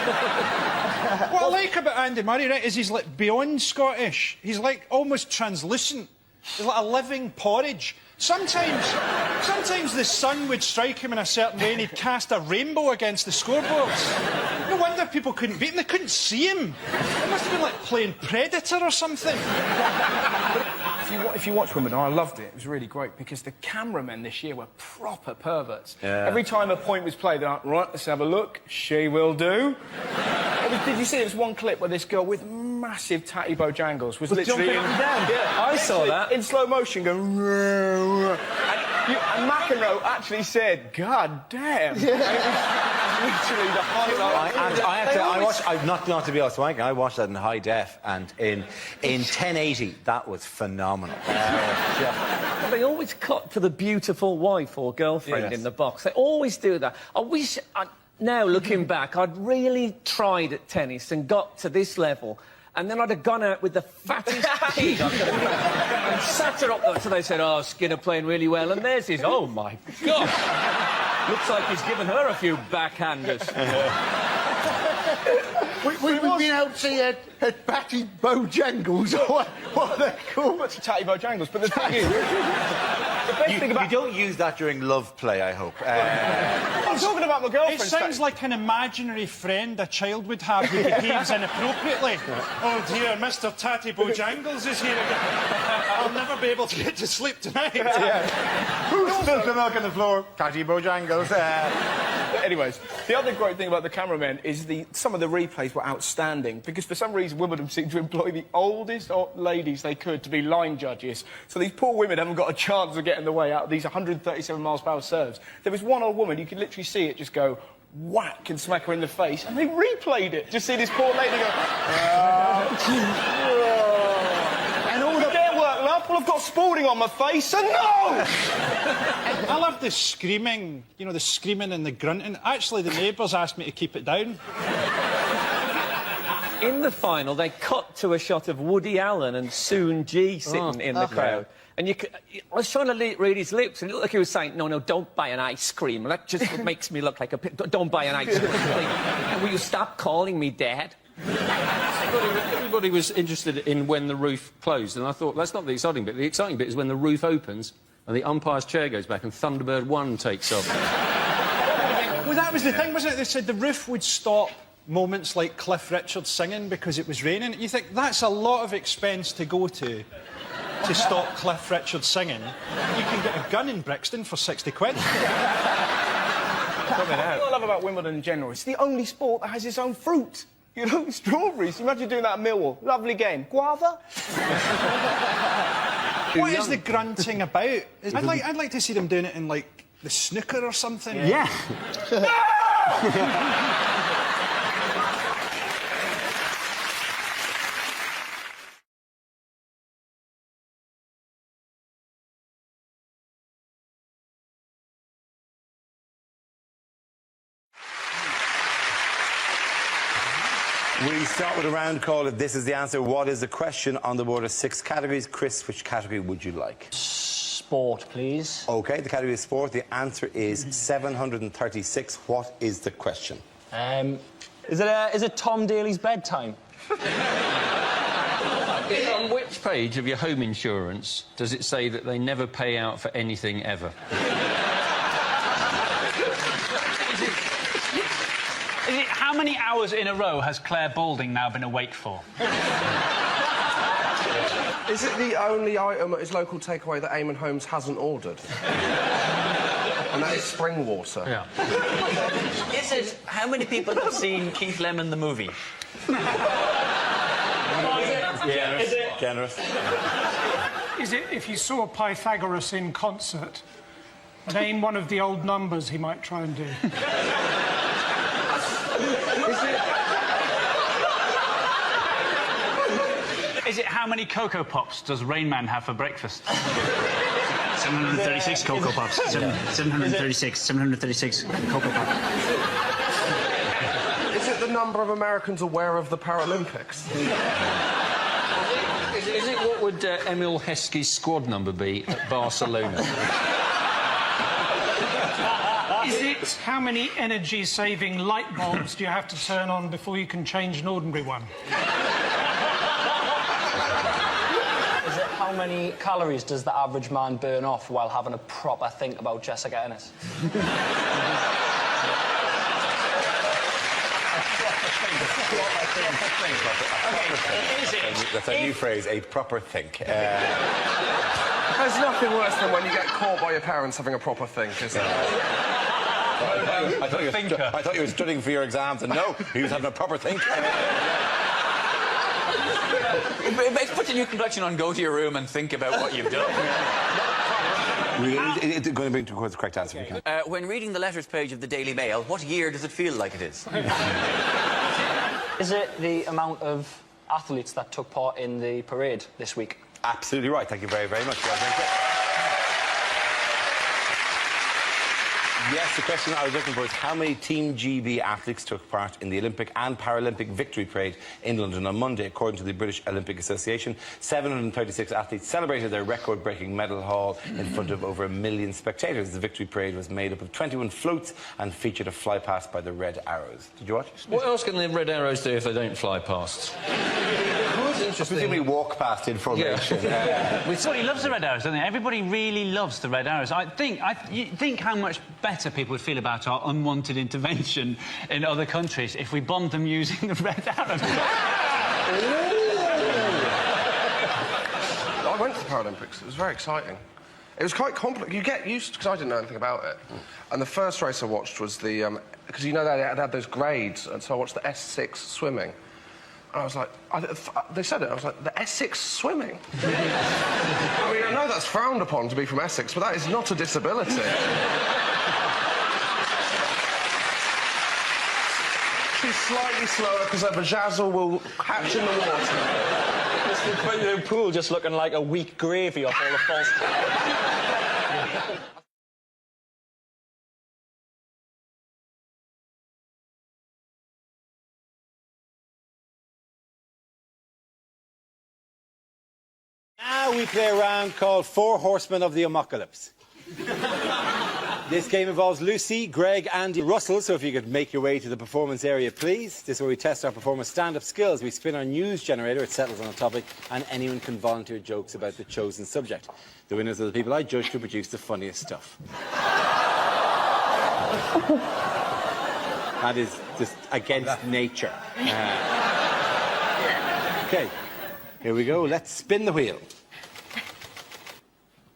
[SPEAKER 3] What I like about Andy Murray, right, is he's like beyond Scottish. He's like almost translucent. He's like a living porridge. Sometimes the sun would strike him in a certain way and he'd cast a rainbow against the scoreboards. No wonder people couldn't beat him. They couldn't see him. It must have been like playing Predator or something.
[SPEAKER 11] If you watch Wimbledon, I loved it. It was really great because the cameramen this year were proper perverts.
[SPEAKER 1] Yeah.
[SPEAKER 11] Every time a point was played, they're like, right, let's have a look. She will do. Did you see there was one clip where this girl with massive tatty bojangles was literally
[SPEAKER 8] jumping up and down?
[SPEAKER 11] Yeah,
[SPEAKER 8] I saw that.
[SPEAKER 11] In slow motion going... And McEnroe actually said, God damn. Yeah. And it was literally the highlight.
[SPEAKER 1] Not to be honest, I watched that in high def, and in 1080, that was phenomenal.
[SPEAKER 8] They always cut to the beautiful wife or girlfriend in the box. They always do that. I wish... Now, looking back, I'd really tried at tennis and got to this level, and then I'd have gone out with the fattest pig I could have got and sat her up there. So they said, oh, Skinner playing really well, and there's his... Oh, my God. Looks like he's given her a few backhanders.
[SPEAKER 5] We've been out to see at Batty Bojangles, or what are they called?
[SPEAKER 11] What's Tatty Bojangles? But the thing is... The best thing about...
[SPEAKER 1] You don't use that during love play, I hope.
[SPEAKER 11] I'm talking about my girlfriend.
[SPEAKER 3] It sounds like an imaginary friend a child would have who behaves inappropriately. Oh dear, Mr. Tatty Bojangles is here again. I'll never be able to get to sleep tonight.
[SPEAKER 1] Who spilled the milk on the floor? Tatty Bojangles.
[SPEAKER 11] Anyways, the other great thing about the cameramen is some of the replays were outstanding because for some reason Wimbledon seemed to employ the oldest ladies they could to be line judges. So these poor women haven't got a chance of getting the way out of these 137 miles per hour serves. There was one old woman, you could literally see it just go whack and smack her in the face, and they replayed it. Just see this poor lady go... and all the... Get work, love. Well, I've got Spalding on my face, and no!
[SPEAKER 3] I love the screaming, you know, the screaming and the grunting. Actually, the neighbours asked me to keep it down.
[SPEAKER 8] In the final, they cut to a shot of Woody Allen and Soon G sitting in the crowd. And I was trying to read his lips, and it looked like he was saying, no, don't buy an ice cream. That just makes me look like a... Don't buy an ice cream. And will you stop calling me Dad?
[SPEAKER 19] Everybody was interested in when the roof closed, and I thought, that's not the exciting bit. The exciting bit is when the roof opens and the umpire's chair goes back and Thunderbird 1 takes off.
[SPEAKER 3] Well, that was the thing, wasn't it? They said the roof would stop moments like Cliff Richard singing because it was raining. You think, that's a lot of expense to go to stop Cliff Richard singing. You can get a gun in Brixton for 60 quid.
[SPEAKER 11] What I love about Wimbledon in general, it's the only sport that has its own fruit. You know, strawberries. Imagine doing that at Millwall. Lovely game. Guava?
[SPEAKER 3] What is the grunting about? I'd like to see them doing it in, like, the snooker or something.
[SPEAKER 19] Yeah.
[SPEAKER 1] We start with a round call. If this is the answer, what is the question? On the board of 6 categories. Chris, which category would you like?
[SPEAKER 20] Sport, please.
[SPEAKER 1] OK, the category is sport. The answer is 736. What is the question?
[SPEAKER 20] Is it Tom Daly's bedtime?
[SPEAKER 19] On which page of your home insurance does it say that they never pay out for anything ever?
[SPEAKER 20] How many hours in a row has Claire Balding now been awake for?
[SPEAKER 21] Is it the only item at his local takeaway that Eamon Holmes hasn't ordered? And that is spring water.
[SPEAKER 20] Yeah.
[SPEAKER 22] Is it... How many people have seen Keith Lemon the movie?
[SPEAKER 1] Generous.
[SPEAKER 7] Is it if you saw Pythagoras in concert, name one of the old numbers he might try and do?
[SPEAKER 20] Is it how many Cocoa Pops does Rain Man have for breakfast? 736 Cocoa Pops. 736 Cocoa Pops.
[SPEAKER 21] it the number of Americans aware of the Paralympics?
[SPEAKER 19] Is it what would Emil Heskey's squad number be at Barcelona?
[SPEAKER 7] Is it how many energy-saving light bulbs do you have to turn on before you can change an ordinary one?
[SPEAKER 2] Is it how many calories does the average man burn off while having a proper think about Jessica Ennis?
[SPEAKER 6] That's a new phrase, a proper think.
[SPEAKER 21] There's nothing worse than when you get caught by your parents having a proper think, is there?
[SPEAKER 6] I thought you were studying for your exams, and no, he was having a proper think.
[SPEAKER 10] Put your new complexion on, go to your room and think about what you've done.
[SPEAKER 6] It's going to bring towards the correct answer if you can.
[SPEAKER 10] When reading the letters page of the Daily Mail, what year does it feel like it is?
[SPEAKER 2] Is it the amount of athletes that took part in the parade this week?
[SPEAKER 6] Absolutely right. Thank you very, very much. Well, yes, the question I was looking for is how many Team GB athletes took part in the Olympic and Paralympic victory parade in London on Monday. According to the British Olympic Association, 736 athletes celebrated their record-breaking medal haul in front of over 1 million spectators. The victory parade was made up of 21 floats and featured a fly-past by the Red Arrows. Did you watch?
[SPEAKER 19] What else can the Red Arrows do if they don't fly past?
[SPEAKER 6] Presumably walk past in formation.
[SPEAKER 20] Everybody loves the Red Arrows, don't they? Everybody really loves the Red Arrows. You think how much better people would feel about our unwanted intervention in other countries if we bombed them using the Red Arrows.
[SPEAKER 21] I went to the Paralympics. It was very exciting. It was quite complicated. You get used to, because I didn't know anything about it. And the first race I watched was the... because, you know, they had those grades, and so I watched the S6 swimming. And I was like... they said it, I was like, the Essex swimming? I mean, I know that's frowned upon to be from Essex, but that is not a disability. She's slightly slower because her vajazzle will hatch in the water.
[SPEAKER 2] The pool just looking like a weak gravy off all the false...
[SPEAKER 1] Now we play a round called Four Horsemen of the Apocalypse. This game involves Lucy, Greg, Andy, Russell, so if you could make your way to the performance area, please. This is where we test our performers' stand-up skills. We spin our news generator, it settles on a topic, and anyone can volunteer jokes about the chosen subject. The winners are the people I judge to produce the funniest stuff. That is just against nature. OK, here we go. Let's spin the wheel.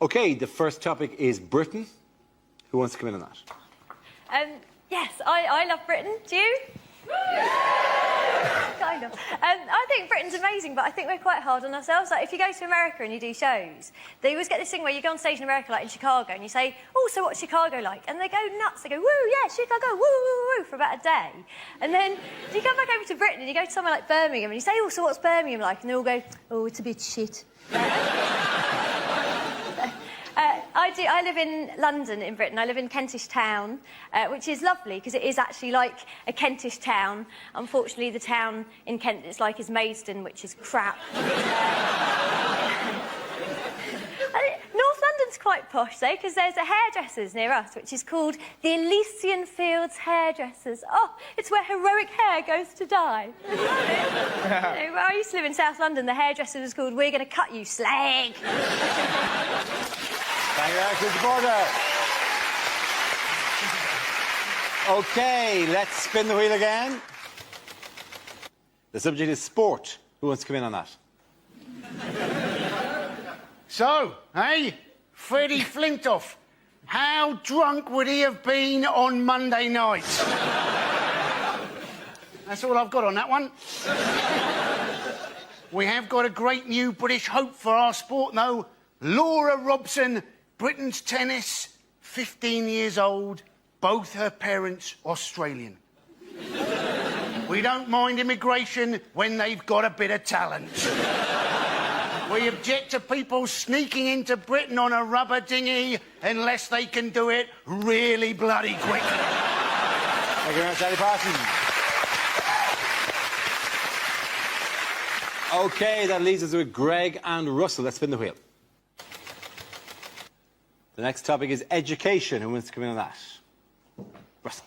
[SPEAKER 1] OK, the first topic is Britain. Who wants to come in on that?
[SPEAKER 12] Yes, I love Britain. Do you? Kind of. I think Britain's amazing, but I think we're quite hard on ourselves. Like, if you go to America and you do shows, they always get this thing where you go on stage in America, like in Chicago, and you say, oh, so what's Chicago like? And they go nuts. They go, woo, yeah, Chicago, woo, woo, woo, for about a day. And then you come back over to Britain and you go to somewhere like Birmingham and you say, oh, so what's Birmingham like? And they all go, oh, it's a bit shit. I live in London, in Britain. I live in Kentish Town, which is lovely because it is actually like a Kentish town. Unfortunately, the town in Kent it's like is Maidstone, which is crap. North London's quite posh, though, because there's a hairdressers near us, which is called the Elysian Fields Hairdressers. Oh, it's where heroic hair goes to die. You know, where I used to live in South London, the hairdresser was called We're Going to Cut You, Slag.
[SPEAKER 1] Thank you, Alex Porter. OK, let's spin the wheel again. The subject is sport. Who wants to come in on that?
[SPEAKER 5] So, hey, Freddie Flintoff, how drunk would he have been on Monday night? That's all I've got on that one. We have got a great new British hope for our sport, though. Laura Robson, Britain's tennis, 15 years old, both her parents Australian. We don't mind immigration when they've got a bit of talent. We object to people sneaking into Britain on a rubber dinghy unless they can do it really bloody quick.
[SPEAKER 1] Thank you very much, Andy Parsons. OK, that leaves us with Greg and Russell. Let's spin the wheel. The next topic is education. Who wants to come in on that? Russell.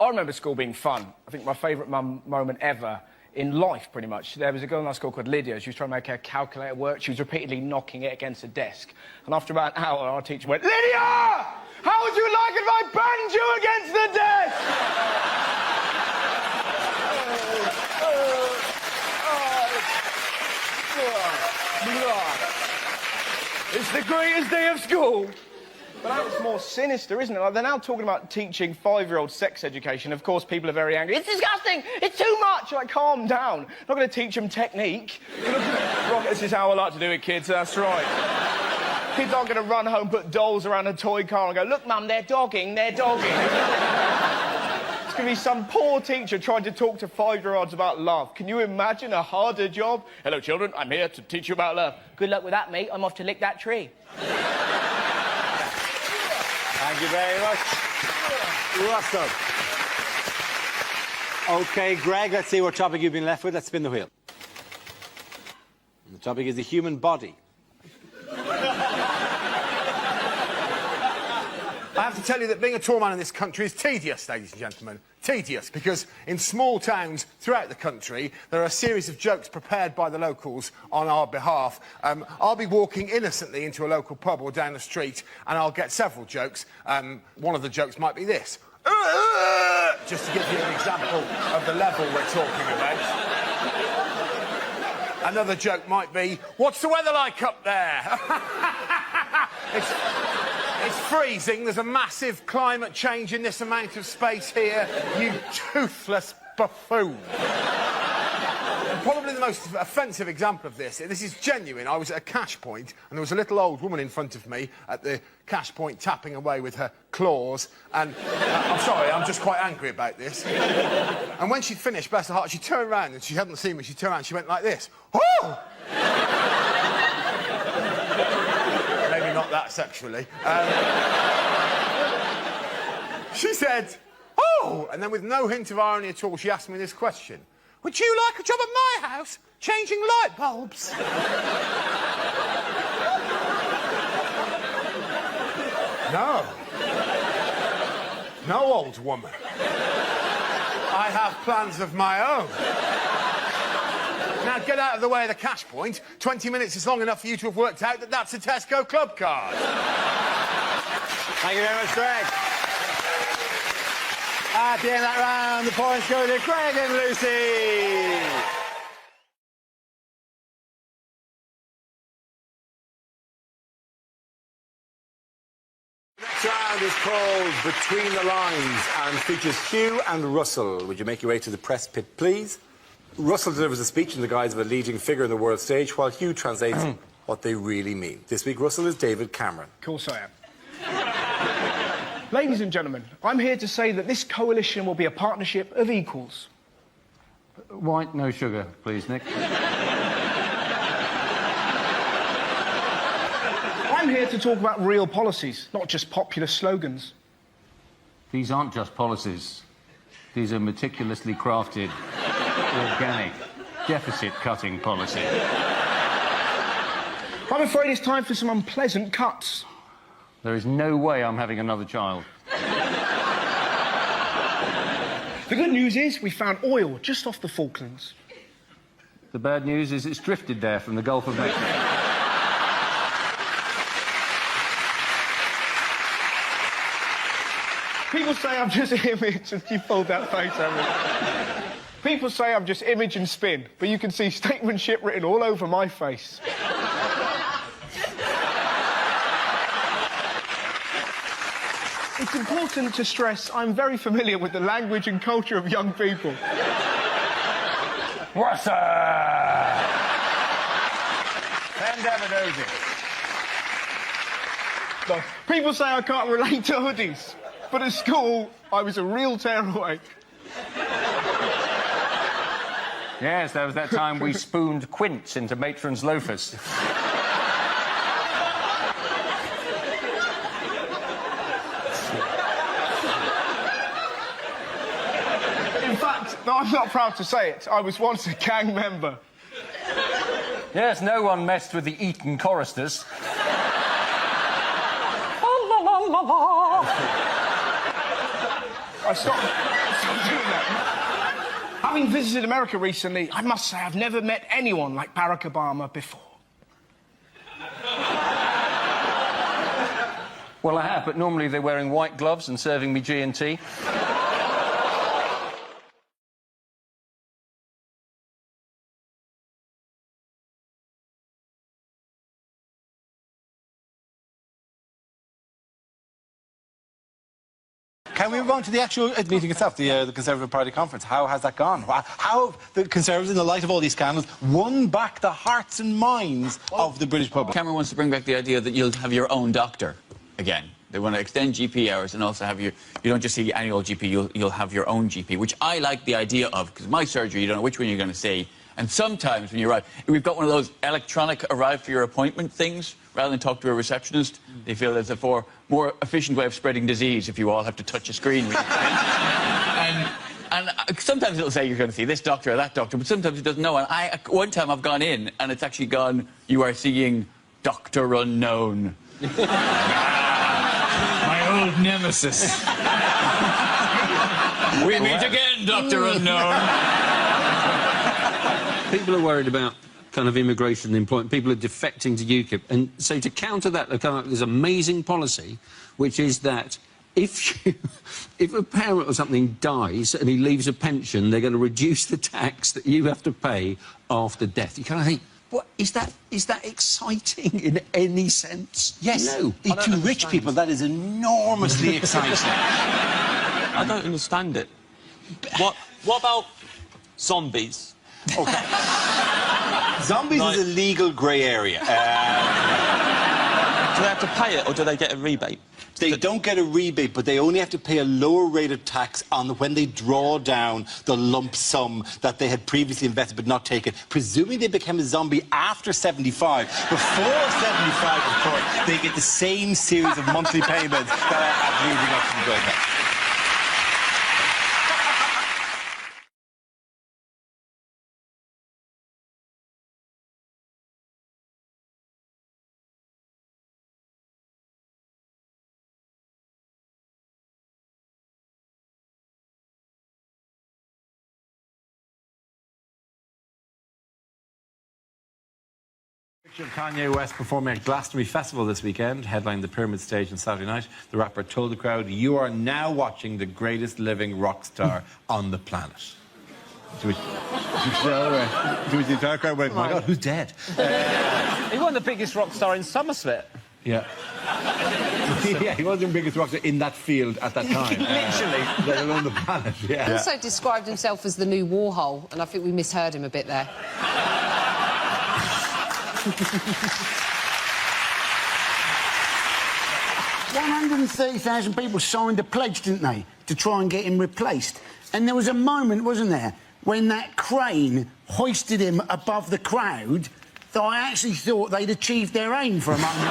[SPEAKER 11] I remember school being fun. I think my favourite moment ever in life, pretty much. There was a girl in our school called Lydia. She was trying to make her calculator work. She was repeatedly knocking it against a desk. And after about an hour, our teacher went, "Lydia! How would you like it if I banged you against the desk?" It's the greatest day of school. But now it's more sinister, isn't it? Like, they're now talking about teaching 5-year-olds sex education. Of course, people are very angry. It's disgusting! It's too much! Like, calm down. Not going to teach them technique. Right, this is how I like to do it, kids. That's right. Kids aren't going to run home, put dolls around a toy car and go, "Look, Mum, they're dogging, they're dogging." It's going to be some poor teacher trying to talk to 5-year-olds about love. Can you imagine a harder job? "Hello, children. I'm here to teach you about love." "Good luck with that, mate. I'm off to lick that tree."
[SPEAKER 1] Thank you very much. Russell. OK, Greg, let's see what topic you've been left with. Let's spin the wheel. And the topic is the human body.
[SPEAKER 15] I have to tell you that being a tall man in this country is tedious, ladies and gentlemen. Tedious, because in small towns throughout the country, there are a series of jokes prepared by the locals on our behalf. I'll be walking innocently into a local pub or down the street, and I'll get several jokes. One of the jokes might be this. Just to give you an example of the level we're talking about. Another joke might be, "What's the weather like up there?" It's freezing. There's a massive climate change in this amount of space here, you toothless buffoon. And probably the most offensive example of this is genuine. I was at a cash point, and there was a little old woman in front of me at the cash point tapping away with her claws, and I'm sorry, I'm just quite angry about this. And when she'd finished, bless her heart, she turned around, and she hadn't seen me, she turned around, she went like this. "Oh!" Maybe not that sexually. She said, "Oh!" And then with no hint of irony at all, she asked me this question. "Would you like a job at my house, changing light bulbs?" No. No, old woman. I have plans of my own. Now, get out of the way of the cash point. 20 minutes is long enough for you to have worked out that that's a Tesco club card.
[SPEAKER 1] Thank you very much, Greg. At the end of that round, the points go to Greg and Lucy. The next round is called Between the Lines and features Hugh and Russell. Would you make your way to the press pit, please? Russell delivers a speech in the guise of a leading figure on the world stage, while Hugh translates what they really mean. This week, Russell is David Cameron.
[SPEAKER 11] Of course I am. Ladies and gentlemen, I'm here to say that this coalition will be a partnership of equals.
[SPEAKER 19] White, no sugar, please, Nick.
[SPEAKER 11] I'm here to talk about real policies, not just popular slogans.
[SPEAKER 19] These aren't just policies. These are meticulously crafted, organic, deficit-cutting policy.
[SPEAKER 11] I'm afraid it's time for some unpleasant cuts.
[SPEAKER 19] There is no way I'm having another child.
[SPEAKER 11] The good news is we found oil just off the Falklands.
[SPEAKER 19] The bad news is it's drifted there from the Gulf of Mexico.
[SPEAKER 11] People say I'm just image, and you pulled that photo. People say I'm just image and spin, but you can see statesmanship written all over my face. It's important to stress I'm very familiar with the language and culture of young people.
[SPEAKER 1] What's up?
[SPEAKER 11] People say I can't relate to hoodies, but at school, I was a real tearaway.
[SPEAKER 19] Yes, there was that time we spooned quints into matrons' loafers.
[SPEAKER 11] In fact, No, I'm not proud to say it. I was once a gang member.
[SPEAKER 2] Yes, no one messed with the Eton choristers.
[SPEAKER 11] I stopped doing that. Having visited America recently, I must say I've never met anyone like Barack Obama before.
[SPEAKER 2] Well, I have, but normally they're wearing white gloves and serving me G&T.
[SPEAKER 6] Can we move on to the actual meeting itself, the Conservative Party conference? How has that gone? How have the Conservatives, in the light of all these scandals, won back the hearts and minds of the British public?
[SPEAKER 10] Cameron wants to bring back the idea that you'll have your own doctor again. They want to extend GP hours and also have you don't just see annual GP, you'll have your own GP, which I like the idea of, because my surgery, you don't know which one you're going to see. And sometimes when you arrive, we've got one of those electronic arrive for your appointment things, rather than talk to a receptionist. They feel there's a more efficient way of spreading disease if you all have to touch a screen. and sometimes it'll say you're going to see this doctor or that doctor, but sometimes it doesn't know. And one time I've gone in and it's actually gone, you are seeing Dr. Unknown. My old nemesis. We meet again, Dr. Unknown.
[SPEAKER 19] People are worried about kind of immigration and employment. People are defecting to UKIP. And so to counter that, there's amazing policy, which is that if a parent or something dies and he leaves a pension, they're going to reduce the tax that you have to pay after death. You kind of think, what, is that exciting in any sense?
[SPEAKER 6] Yes.
[SPEAKER 19] No.
[SPEAKER 6] To rich people, that is enormously exciting.
[SPEAKER 14] I don't understand it. What about zombies?
[SPEAKER 6] OK. Zombies is a legal grey area.
[SPEAKER 14] Do they have to pay it, or do they get a rebate?
[SPEAKER 6] They don't get a rebate, but they only have to pay a lower rate of tax on when they draw down the lump sum that they had previously invested but not taken. Presuming they became a zombie after 75. Before 75, of course, they get the same series of monthly payments that I have leading up to the break. Picture of Kanye West performing at Glastonbury Festival this weekend, headlined the Pyramid Stage on Saturday night. The rapper told the crowd, "You are now watching the greatest living rock star on the planet." To which the entire crowd went, "Oh my God, who's dead?"
[SPEAKER 20] He wasn't the biggest rock star in Somerset.
[SPEAKER 6] Yeah. Yeah, he wasn't the biggest rock star in that field at that time.
[SPEAKER 20] Literally.
[SPEAKER 6] Let alone the planet, yeah.
[SPEAKER 4] He also described himself as the new Warhol, and I think we misheard him a bit there.
[SPEAKER 5] 130,000 people signed a pledge, didn't they, to try and get him replaced. And there was a moment, wasn't there, when that crane hoisted him above the crowd that I actually thought they'd achieved their aim for a moment.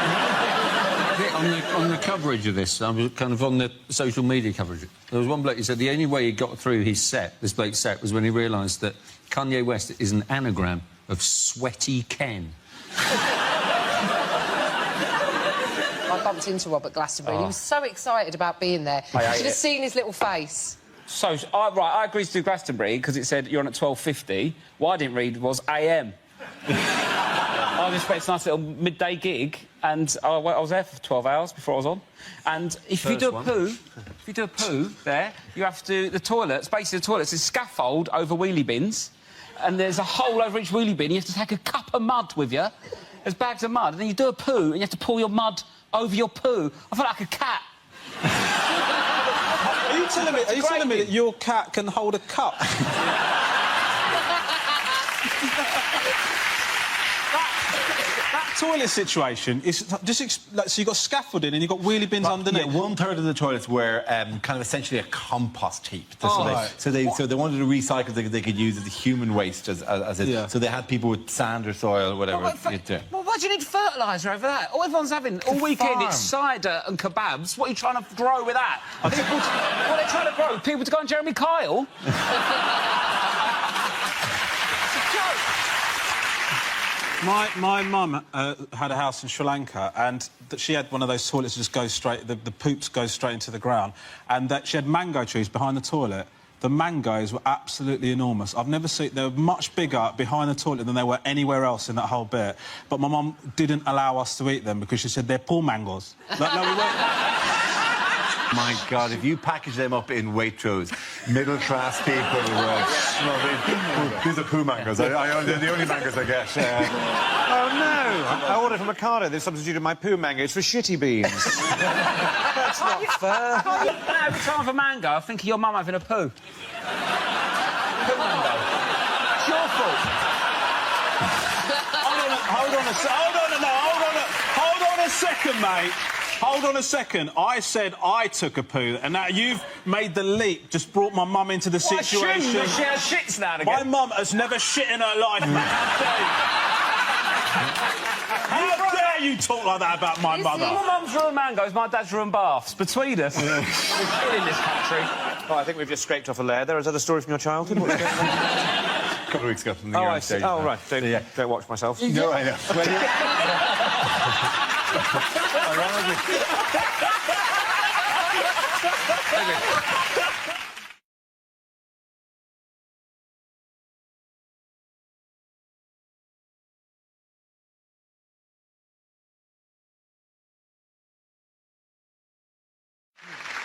[SPEAKER 19] On the coverage of this, I was kind of on the social media coverage. There was one bloke who said the only way he got through his set, this bloke's set, was when he realised that Kanye West is an anagram of Sweaty Ken.
[SPEAKER 4] I bumped into Rob at Glastonbury. He was so excited about being there. You should have seen his little face.
[SPEAKER 20] So, I agreed to do Glastonbury because it said you're on at 12:50. What I didn't read was AM. I was expecting a nice little midday gig, and I was there for 12 hours before I was on. And if you do a poo there, you have to... The toilets, basically the toilets is scaffold over wheelie bins, and there's a hole over each wheelie bin. You have to take a cup of mud with you. There's bags of mud, and then you do a poo, and you have to pour your mud over your poo. I feel like a cat.
[SPEAKER 9] Are you telling me that your cat can hold a cup? That toilet situation is just so you've got scaffolding and you've got wheelie bins underneath.
[SPEAKER 6] Yeah, 1/3 of the toilets were kind of essentially a compost heap. So they wanted to recycle they could use as human waste as it. Yeah. So they had people with sand or soil or whatever.
[SPEAKER 20] Well, why do you need fertiliser over that? All everyone's having all weekend it's cider and kebabs. What are you trying to grow with that? What are they trying to grow? People to go on Jeremy Kyle?
[SPEAKER 9] My mum had a house in Sri Lanka, and she had one of those toilets that just goes straight... The poops go straight into the ground, and that she had mango trees behind the toilet. The mangoes were absolutely enormous. I've never seen... They were much bigger behind the toilet than they were anywhere else in that whole bit. But my mum didn't allow us to eat them because she said they're poor mangoes. Like, no, we weren't...
[SPEAKER 1] My God, if you package them up in Waitrose, middle-class people were snubbing. These are poo mangoes. They're the only mangoes I get.
[SPEAKER 13] Oh, no. I ordered from Ocado. They've substituted my poo mangoes for shitty beans. That's not fair.
[SPEAKER 11] Every time I have a mango, I think of your mum having a poo. Poo mango. It's your fault.
[SPEAKER 9] Hold on a second, mate. Hold on a second. I said I took a poo, and now you've made the leap, just brought my mum into the situation.
[SPEAKER 11] She has shits now and again.
[SPEAKER 9] My mum has never shit in her life, man. How dare you talk like that about my mother?
[SPEAKER 11] My mum's ruined mangoes, my dad's ruined baths. Between us, we're still in this country.
[SPEAKER 13] Oh, I think we've just scraped off a layer there. Is that a story from your childhood? What's going on?
[SPEAKER 1] A couple of weeks ago from the
[SPEAKER 13] I see. Oh, right. Don't watch myself.
[SPEAKER 1] No, I know.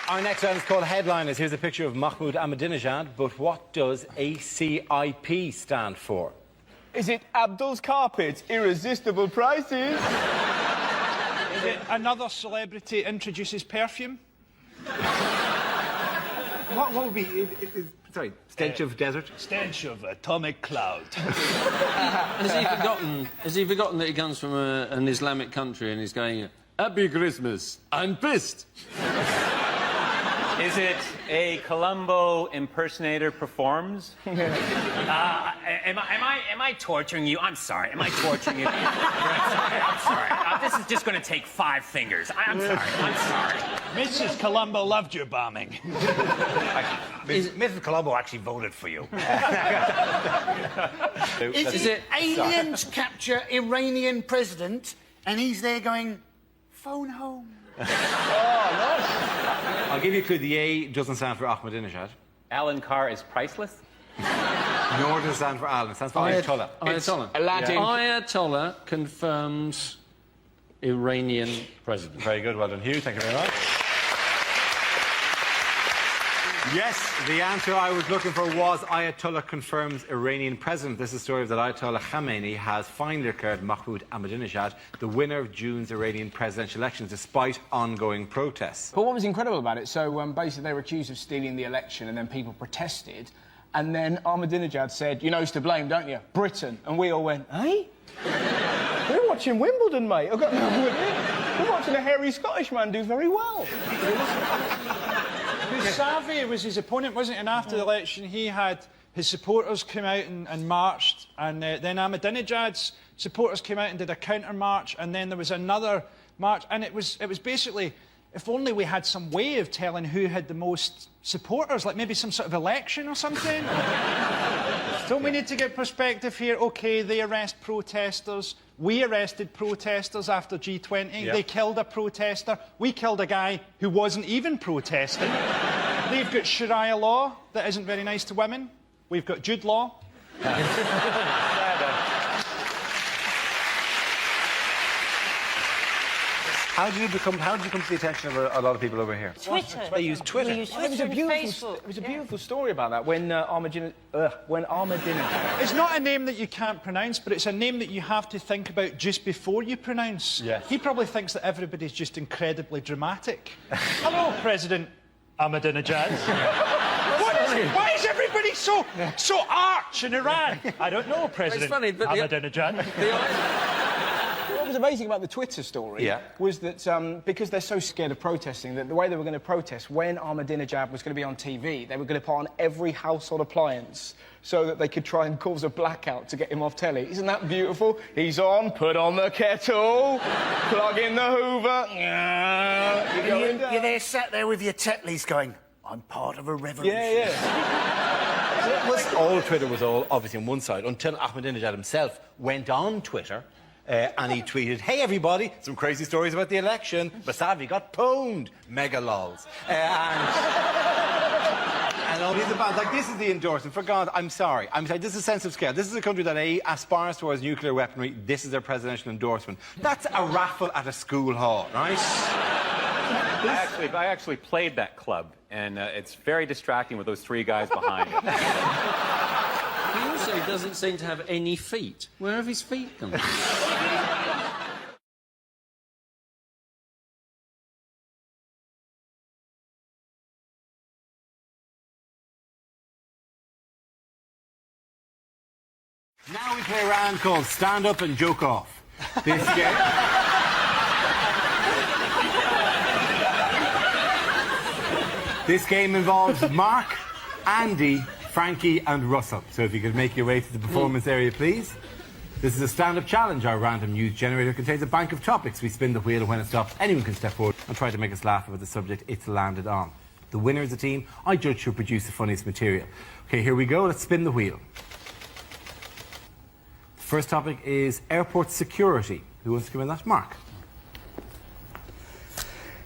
[SPEAKER 1] Our next round is called Headliners. Here's a picture of Mahmoud Ahmadinejad, but what does ACIP stand for?
[SPEAKER 11] Is it Abdul's Carpets, Irresistible Prices?
[SPEAKER 3] Is it another celebrity introduces perfume?
[SPEAKER 1] What would be... sorry, stench of desert?
[SPEAKER 3] Stench of atomic cloud.
[SPEAKER 19] And has he forgotten that he comes from an Islamic country and he's going, Happy Christmas, I'm pissed.
[SPEAKER 20] Is it a Columbo impersonator performs?
[SPEAKER 16] Am I torturing you? I'm sorry. Am I torturing you? I'm sorry. This is just going to take 5 fingers. I'm sorry.
[SPEAKER 3] Mrs. Columbo loved your bombing.
[SPEAKER 16] Mrs. Columbo actually voted for you.
[SPEAKER 5] Is it aliens capture Iranian president and he's there going, phone home?
[SPEAKER 1] I'll give you a clue. The A doesn't stand for Ahmadinejad.
[SPEAKER 20] Alan Carr is priceless?
[SPEAKER 1] Nor does it stand for Alan. It stands for Ayatollah.
[SPEAKER 19] Ayatollah.
[SPEAKER 11] Aladdin.
[SPEAKER 19] Ayatollah confirms Iranian president.
[SPEAKER 1] Very good. Well done, Hugh. Thank you very much. Yes, the answer I was looking for was Ayatollah confirms Iranian president. This is a story that Ayatollah Khamenei has finally declared Mahmoud Ahmadinejad the winner of June's Iranian presidential elections, despite ongoing protests.
[SPEAKER 11] But what was incredible about it, so basically they were accused of stealing the election and then people protested, and then Ahmadinejad said, you know who's to blame, don't you? Britain. And we all went, eh? We're watching Wimbledon, mate. I've got no idea. We're watching a hairy Scottish man do very well.
[SPEAKER 3] Savvy was his opponent, wasn't he? And after the election, he had his supporters come out and marched, and then Ahmadinejad's supporters came out and did a counter-march, and then there was another march, and it was basically, if only we had some way of telling who had the most supporters, like maybe some sort of election or something. Don't we need to get perspective here? OK, they arrest protesters. We arrested protesters after G20.
[SPEAKER 1] Yep.
[SPEAKER 3] They killed a protester. We killed a guy who wasn't even protesting. They've got Sharia law that isn't very nice to women. We've got Jude law.
[SPEAKER 1] How did you come to the attention of a lot of people over here?
[SPEAKER 17] Twitter.
[SPEAKER 1] They use Twitter.
[SPEAKER 17] We use
[SPEAKER 11] It was
[SPEAKER 17] Twitter
[SPEAKER 11] a
[SPEAKER 17] and
[SPEAKER 11] beautiful,
[SPEAKER 17] Facebook.
[SPEAKER 11] it was a beautiful story about that when Ahmadinejad.
[SPEAKER 3] It's not a name that you can't pronounce, but it's a name that you have to think about just before you pronounce.
[SPEAKER 1] Yes.
[SPEAKER 3] He probably thinks that everybody's just incredibly dramatic. Hello, President Ahmadinejad. Why is everybody so arch in Iran? I don't know, President Ahmadinejad.
[SPEAKER 11] What was amazing about the Twitter story was that because they're so scared of protesting, that the way they were going to protest when Ahmadinejad was going to be on TV, they were going to put on every household appliance so that they could try and cause a blackout to get him off telly. Isn't that beautiful? He's on, put on the kettle, plug in the Hoover.
[SPEAKER 5] You're there sat there with your Tetleys going, I'm part of a revolution.
[SPEAKER 11] Yeah.
[SPEAKER 1] All Twitter was all obviously on one side until Ahmadinejad himself went on Twitter and he tweeted, "Hey everybody, some crazy stories about the election. Basavi got pwned. Mega lols." And all these about like this is the endorsement. For God, I'm sorry. This is a sense of scale. This is a country that aspires towards nuclear weaponry. This is their presidential endorsement. That's a raffle at a school hall, right?
[SPEAKER 8] I actually played that club, and it's very distracting with those three guys behind it.
[SPEAKER 19] He also doesn't seem to have any feet. Where have his feet gone?
[SPEAKER 1] Now we play a round called Stand Up and Joke Off. This game... This game involves Mark, Andy, Frankie and Russell. So if you could make your way to the performance area, please. This is a stand-up challenge. Our random news generator contains a bank of topics. We spin the wheel and when it stops, anyone can step forward and try to make us laugh about the subject it's landed on. The winner is the team. I judge who produced the funniest material. OK, here we go. Let's spin the wheel. The first topic is airport security. Who wants to come in that? Mark.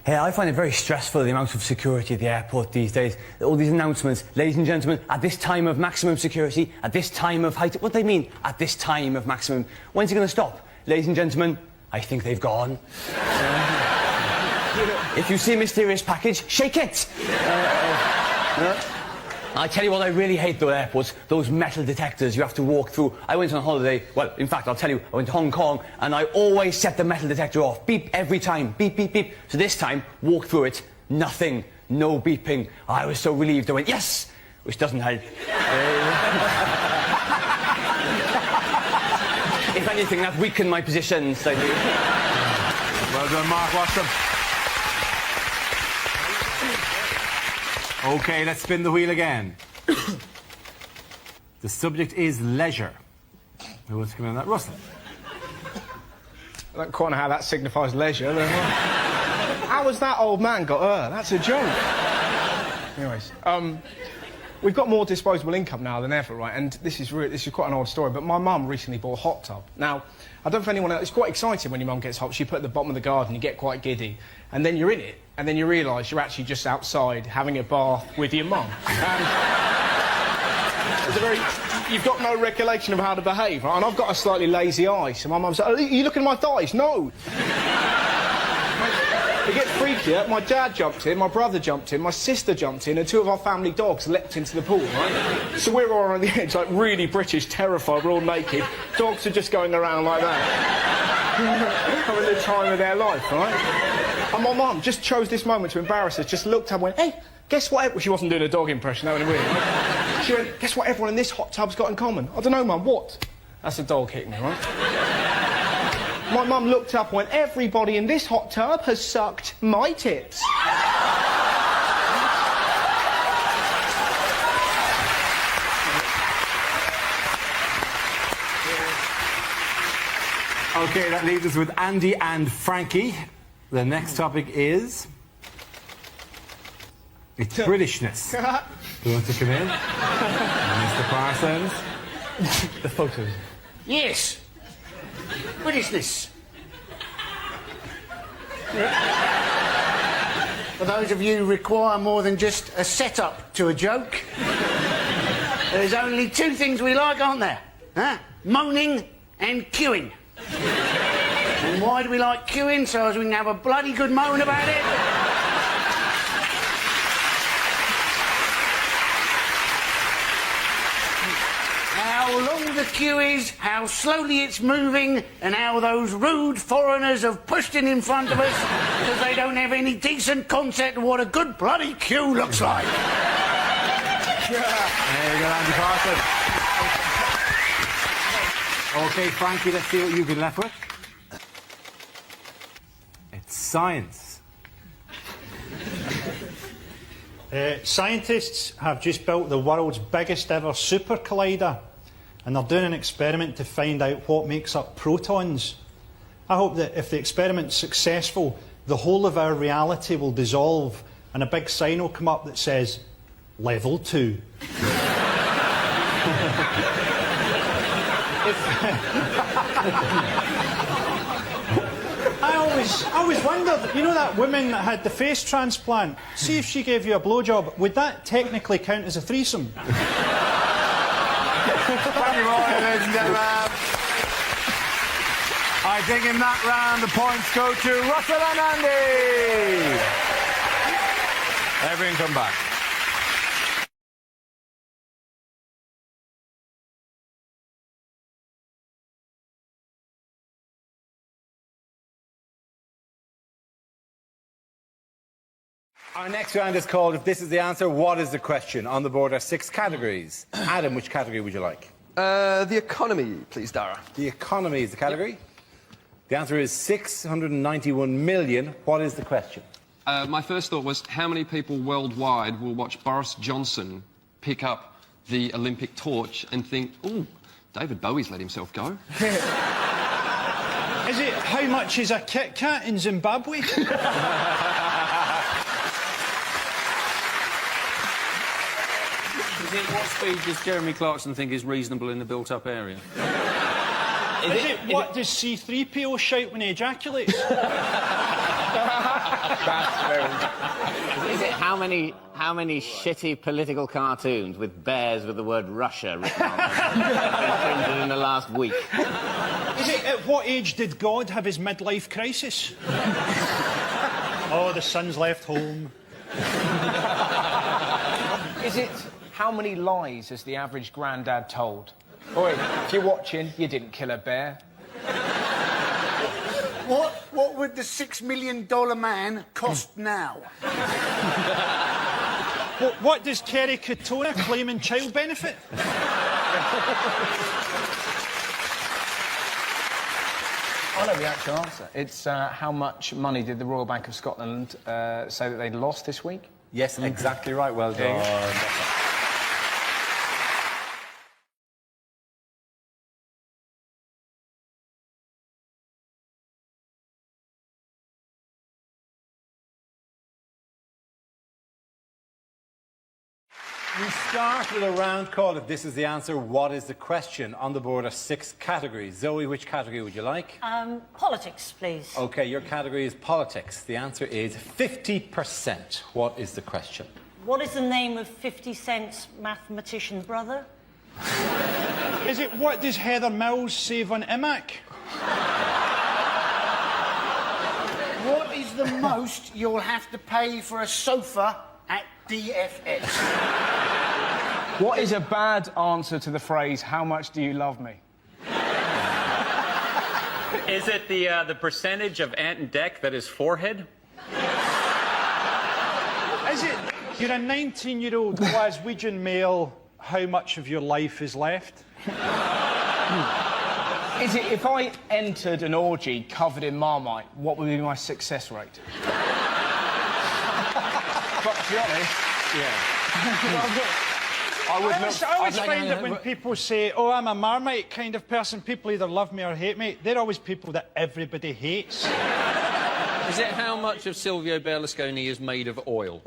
[SPEAKER 18] Hey, I find it very stressful, the amount of security at the airport these days. All these announcements, ladies and gentlemen, at this time of maximum security, at this time of height... What do they mean, at this time of maximum? When's it going to stop? Ladies and gentlemen, I think they've gone. If you see a mysterious package, shake it! I tell you what I really hate, though, airports, those metal detectors you have to walk through. I went on holiday, well, in fact, I'll tell you, I went to Hong Kong, and I always set the metal detector off. Beep every time. Beep, beep, beep. So this time, walk through it, nothing, no beeping. I was so relieved. I went, yes! Which doesn't help. If anything, that weakened my position slightly.
[SPEAKER 1] Well done, Mark Watson. OK, let's spin the wheel again. The subject is leisure. Who wants to come in on that? Russell.
[SPEAKER 11] I don't quite know how that signifies leisure. How has that old man got her? That's a joke. Anyways, we've got more disposable income now than ever, right? And this is quite an old story, but my mum recently bought a hot tub. Now, I don't know if anyone else... It's quite exciting when your mum gets hot. She put it at the bottom of the garden, you get quite giddy. And then you're in it, and then you realise you're actually just outside having a bath with your mum. You've got no recollection of how to behave, right? And I've got a slightly lazy eye, so my mum's like, are you looking at my thighs? No! It gets freakier. My dad jumped in, my brother jumped in, my sister jumped in, and two of our family dogs leapt into the pool, right? So we're all on the edge, like really British, terrified, we're all naked. Dogs are just going around like that. Having the time of their life, right? And my mum just chose this moment to embarrass us, just looked up and went, hey, guess what? Well, she wasn't doing a dog impression, that would have been weird, right? She went, guess what everyone in this hot tub's got in common? I don't know, Mum, what? That's a dog hitting me, right? My mum looked up and went, everybody in this hot tub has sucked my tits.
[SPEAKER 1] OK, that leaves us with Andy and Frankie. The next topic is... It's Britishness. Who wants to come in? Mr. Parsons.
[SPEAKER 11] The photos.
[SPEAKER 5] Yes. Britishness. For those of you who require more than just a setup to a joke, there's only two things we like, aren't there? Huh? Moaning and queuing. And why do we like queuing? So as we can have a bloody good moan about it. How long the queue is, how slowly it's moving, and how those rude foreigners have pushed in front of us because they don't have any decent concept of what a good bloody queue looks like.
[SPEAKER 1] There you go, Andy Parsons. OK, Frankie, let's see what you've been left with. It's science.
[SPEAKER 3] Scientists have just built the world's biggest ever super collider, and they're doing an experiment to find out what makes up protons. I hope that if the experiment's successful, the whole of our reality will dissolve and a big sign will come up that says, Level 2. I always wondered, you know that woman that had the face transplant? See if she gave you a blowjob, would that technically count as a threesome?
[SPEAKER 15] Thank you, Roy, ladies and gentlemen. I think in that round the points go to Russell and Andy. Everyone come back.
[SPEAKER 1] Our next round is called If This Is the Answer, What is the Question? On the board are 6 categories. Adam, which category would you like?
[SPEAKER 7] The economy, please, Dara.
[SPEAKER 1] The economy is the category. The answer is 691 million. What is the question?
[SPEAKER 7] My first thought was, how many people worldwide will watch Boris Johnson pick up the Olympic torch and think, ooh, David Bowie's let himself go?
[SPEAKER 3] Is it how much is a Kit Kat in Zimbabwe?
[SPEAKER 19] What speed does Jeremy Clarkson think is reasonable in the built-up area?
[SPEAKER 3] What does C-3PO shout when he ejaculates?
[SPEAKER 22] Is it how many shitty political cartoons with bears with the word Russia written on them printed in the last week?
[SPEAKER 3] Is it at what age did God have his midlife crisis? Oh, the son's left home.
[SPEAKER 11] Is it how many lies has the average grandad told? Oi, if you're watching, you didn't kill a bear.
[SPEAKER 5] What would the $6 million man cost now?
[SPEAKER 3] What does Kerry Katona claim in child benefit?
[SPEAKER 11] I know the actual answer. It's how much money did the Royal Bank of Scotland say that they'd lost this week?
[SPEAKER 1] Yes, exactly right. Well done. We start with a round called If This Is the Answer, What is the Question? On the board are 6 categories. Zoe, which category would you like?
[SPEAKER 23] Politics, please.
[SPEAKER 1] OK, your category is politics. The answer is 50%. What is the question?
[SPEAKER 23] What is the name of 50 Cent's mathematician's brother?
[SPEAKER 3] Is it what does Heather Mills save on IMAC?
[SPEAKER 5] What is the most you'll have to pay for a sofa at DFS?
[SPEAKER 11] What is a bad answer to the phrase, how much do you love me?
[SPEAKER 8] Is it the percentage of Ant and Dec that is forehead?
[SPEAKER 3] Is it you're a 19-year-old Glaswegian male, how much of your life is left?
[SPEAKER 11] Is it if I entered an orgy covered in Marmite, what would be my success rate? But to be honest,
[SPEAKER 3] I always find that when people say, oh, I'm a Marmite kind of person, people either love me or hate me. They're always people that everybody hates.
[SPEAKER 19] Is it how much of Silvio Berlusconi is made of oil?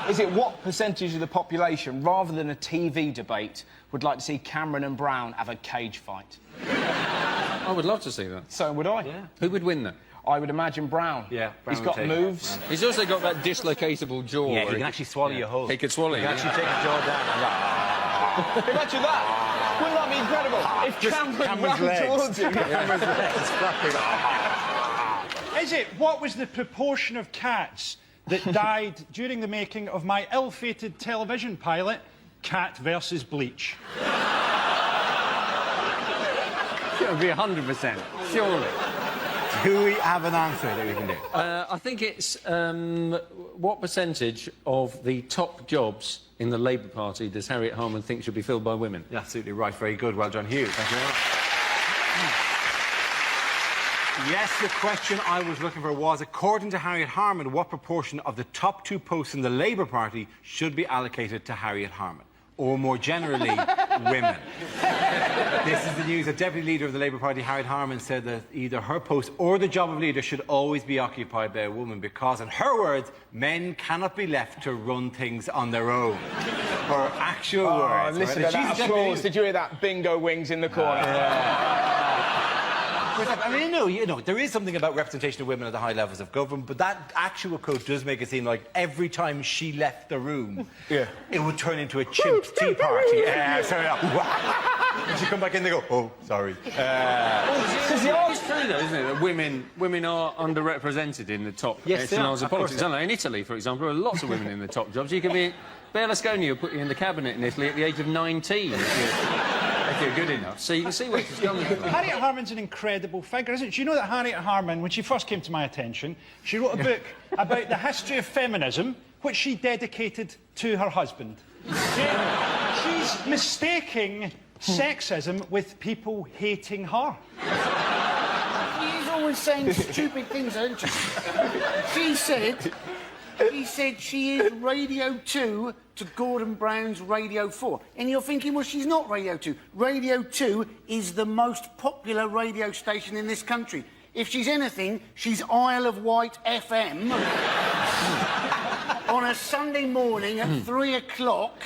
[SPEAKER 11] Is it what percentage of the population, rather than a TV debate, would like to see Cameron and Brown have a cage fight?
[SPEAKER 19] I would love to see that.
[SPEAKER 11] So would I.
[SPEAKER 19] Yeah. Who would win that?
[SPEAKER 11] I would imagine Brown.
[SPEAKER 19] Yeah,
[SPEAKER 11] Brown. He's got moves.
[SPEAKER 19] He's also got that dislocatable jaw.
[SPEAKER 1] Yeah, he can actually swallow your whole.
[SPEAKER 19] He could swallow you.
[SPEAKER 1] He can actually take your jaw down.
[SPEAKER 11] Imagine that. Wouldn't that be incredible? If Cameron ran towards him.
[SPEAKER 1] Cameron's legs flapping.
[SPEAKER 3] Is it what was the proportion of cats that died during the making of my ill-fated television pilot, Cat versus Bleach?
[SPEAKER 8] It would be 100%, surely.
[SPEAKER 1] Do we have an answer that we can do?
[SPEAKER 19] I think it's what percentage of the top jobs in the Labour Party does Harriet Harman think should be filled by women?
[SPEAKER 1] You're absolutely right. Very good. Well done, Hugh. Thank you very much. Yes, the question I was looking for was, according to Harriet Harman, what proportion of the top 2 posts in the Labour Party should be allocated to Harriet Harman? Or more generally, women. This is the news. The Deputy Leader of the Labour Party, Harriet Harman, said that either her post or the job of leader should always be occupied by a woman because, in her words, men cannot be left to run things on their own. Her actual
[SPEAKER 11] Oh,
[SPEAKER 1] words.
[SPEAKER 11] listen
[SPEAKER 1] right?
[SPEAKER 11] to that applause. Did you hear that? Bingo wings in the corner.
[SPEAKER 1] I mean, there is something about representation of women at the high levels of government, but that actual quote does make it seem like every time she left the room, it would turn into a chimp's tea party. And she'd come back in and they go, oh, sorry.
[SPEAKER 19] It's true, though, isn't it, that women are underrepresented in the top echelons of politics. I know, in Italy, for example, there are lots of women in the top jobs. You can be... Berlusconi will put you in the cabinet in Italy at the age of 19 if you're good enough. So you can see where she's coming from.
[SPEAKER 3] Harriet Harman's an incredible figure, isn't it? Do you know that Harriet Harman, when she first came to my attention, she wrote a book about the history of feminism, which she dedicated to her husband. She's mistaking sexism with people hating her.
[SPEAKER 5] She's always saying stupid things, isn't she? She said she is Radio 2 to Gordon Brown's Radio 4. And you're thinking, well, she's not Radio 2. Radio 2 is the most popular radio station in this country. If she's anything, she's Isle of Wight FM on a Sunday morning at 3 o'clock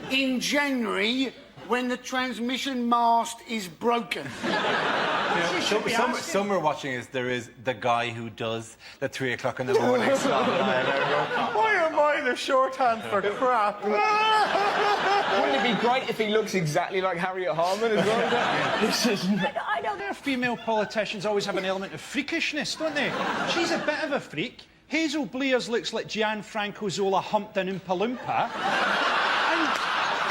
[SPEAKER 5] in January when the transmission mast is broken.
[SPEAKER 1] Some are watching is there is the guy who does the 3 o'clock in the morning slot.
[SPEAKER 11] Why am I the shorthand for crap? Wouldn't it be great if he looks exactly like Harriet Harman as well?
[SPEAKER 3] I know their female politicians always have an element of freakishness, don't they? She's a bit of a freak. Hazel Blears looks like Gianfranco Zola humped an Oompa Loompa. And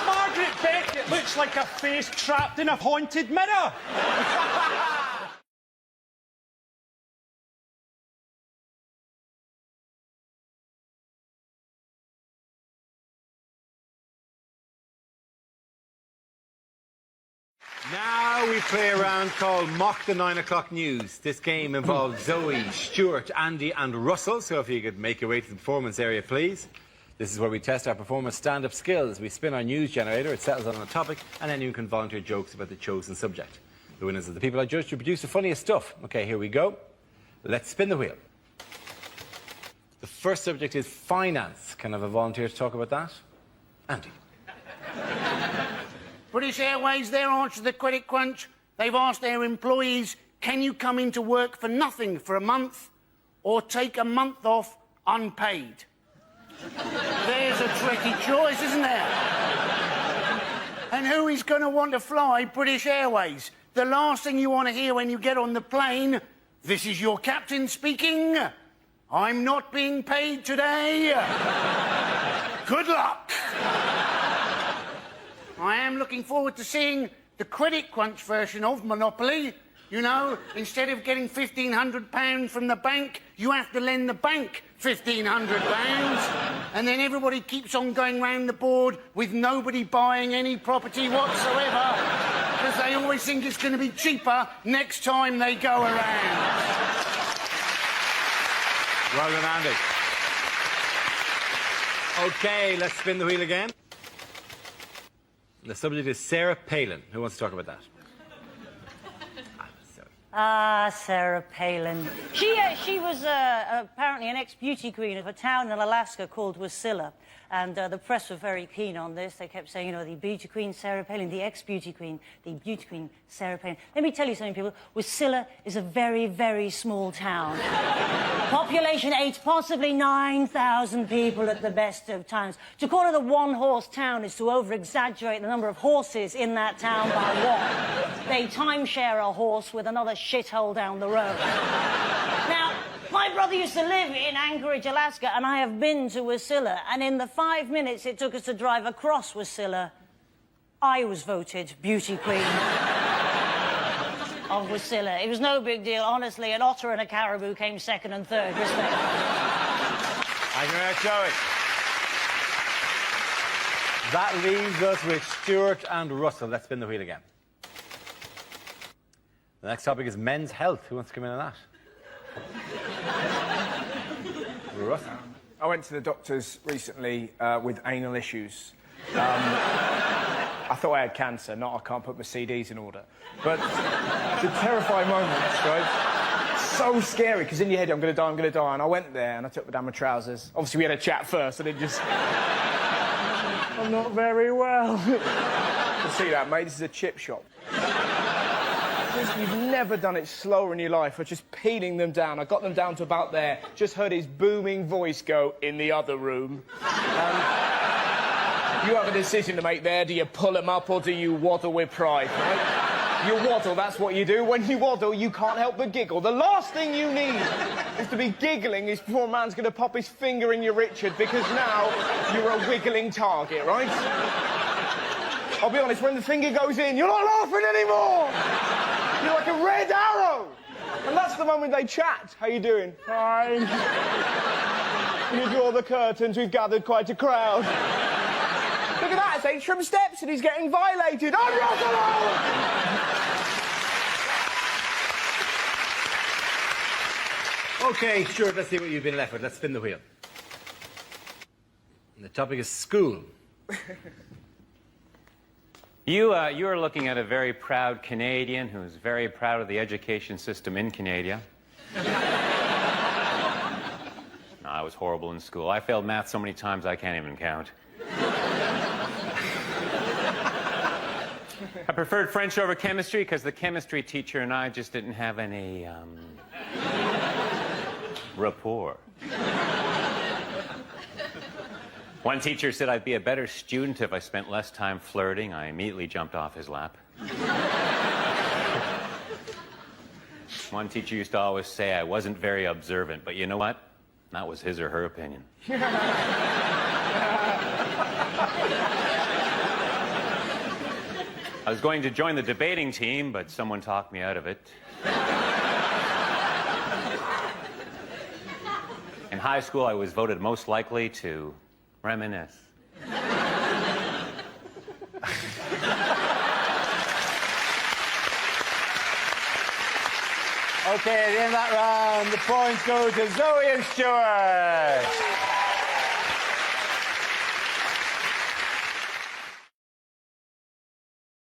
[SPEAKER 3] Margaret Beckett looks like a face trapped in a haunted mirror.
[SPEAKER 1] Now we play a round called Mock the 9 o'clock news. This game involves Zoe, Stuart, Andy and Russell, so if you could make your way to the performance area, please. This is where we test our performers' stand-up skills. We spin our news generator, it settles on a topic, and anyone can volunteer jokes about the chosen subject. The winners are the people I judge to produce the funniest stuff. OK, here we go. Let's spin the wheel. The first subject is finance. Can I have a volunteer to talk about that? Andy.
[SPEAKER 5] British Airways, their answer to the credit crunch, they've asked their employees, can you come into work for nothing for a month or take a month off unpaid? There's a tricky choice, isn't there? And who is going to want to fly British Airways? The last thing you want to hear when you get on the plane, this is your captain speaking. I'm not being paid today. Good luck. I am looking forward to seeing the credit crunch version of Monopoly. You know, instead of getting £1,500 from the bank, you have to lend the bank £1,500. And then everybody keeps on going round the board with nobody buying any property whatsoever because they always think it's going to be cheaper next time they go around.
[SPEAKER 1] Well done, Andy. OK, let's spin the wheel again. The subject is Sarah Palin. Who wants to talk about that?
[SPEAKER 23] Sarah Palin. She was apparently an ex-beauty queen of a town in Alaska called Wasilla. And the press were very keen on this. They kept saying, you know, the beauty queen, Sarah Palin, the ex-beauty queen, the beauty queen, Sarah Palin. Let me tell you something, people. Wasilla is a very, very small town. Population 8, possibly 9,000 people at the best of times. To call it a one-horse town is to over-exaggerate the number of horses in that town by one. They timeshare a horse with another shithole down the road. Now, my brother used to live in Anchorage, Alaska, and I have been to Wasilla, and in the 5 minutes it took us to drive across Wasilla, I was voted beauty queen of Wasilla. It was no big deal, honestly. An otter and a caribou came second and third, respect.
[SPEAKER 1] Thank you very much, Joey. That leaves us with Stuart and Russell. Let's spin the wheel again. The next topic is men's health. Who wants to come in on that? Russell.
[SPEAKER 11] I went to the doctors recently with anal issues. I thought I had cancer, not I can't put my CDs in order. But the terrifying moments, right? So scary, because in your head, I'm going to die, And I went there and I took down my trousers. Obviously, we had a chat first, and it just... I'm not very well. You see that, mate? This is a chip shop. You've never done it slower in your life. I was just peeling them down. I got them down to about there. Just heard his booming voice go, in the other room. You have a decision to make there. Do you pull them up or do you waddle with pride, right? You waddle, that's what you do. When you waddle, you can't help but giggle. The last thing you need is to be giggling before a man's going to pop his finger in your Richard, because now you're a wiggling target, right? I'll be honest, when the finger goes in, you're not laughing anymore! You're like a red arrow! And that's the moment they chat. How you doing? Fine. When you draw the curtains, we've gathered quite a crowd. Look at that, it's Atrium Steps and he's getting violated. I'm Russell!
[SPEAKER 1] OK, Stuart, let's see what you've been left with. Let's spin the wheel. And the topic is school.
[SPEAKER 8] You are looking at a very proud Canadian who's very proud of the education system in Canada. No, I was horrible in school. I failed math so many times I can't even count. I preferred French over chemistry because the chemistry teacher and I just didn't have any, rapport. One teacher said I'd be a better student if I spent less time flirting. I immediately jumped off his lap. One teacher used to always say I wasn't very observant, but you know what? That was his or her opinion. I was going to join the debating team, but someone talked me out of it. In high school, I was voted most likely to reminisce.
[SPEAKER 1] OK, at the end of that round, the points go to Zoe and Stuart.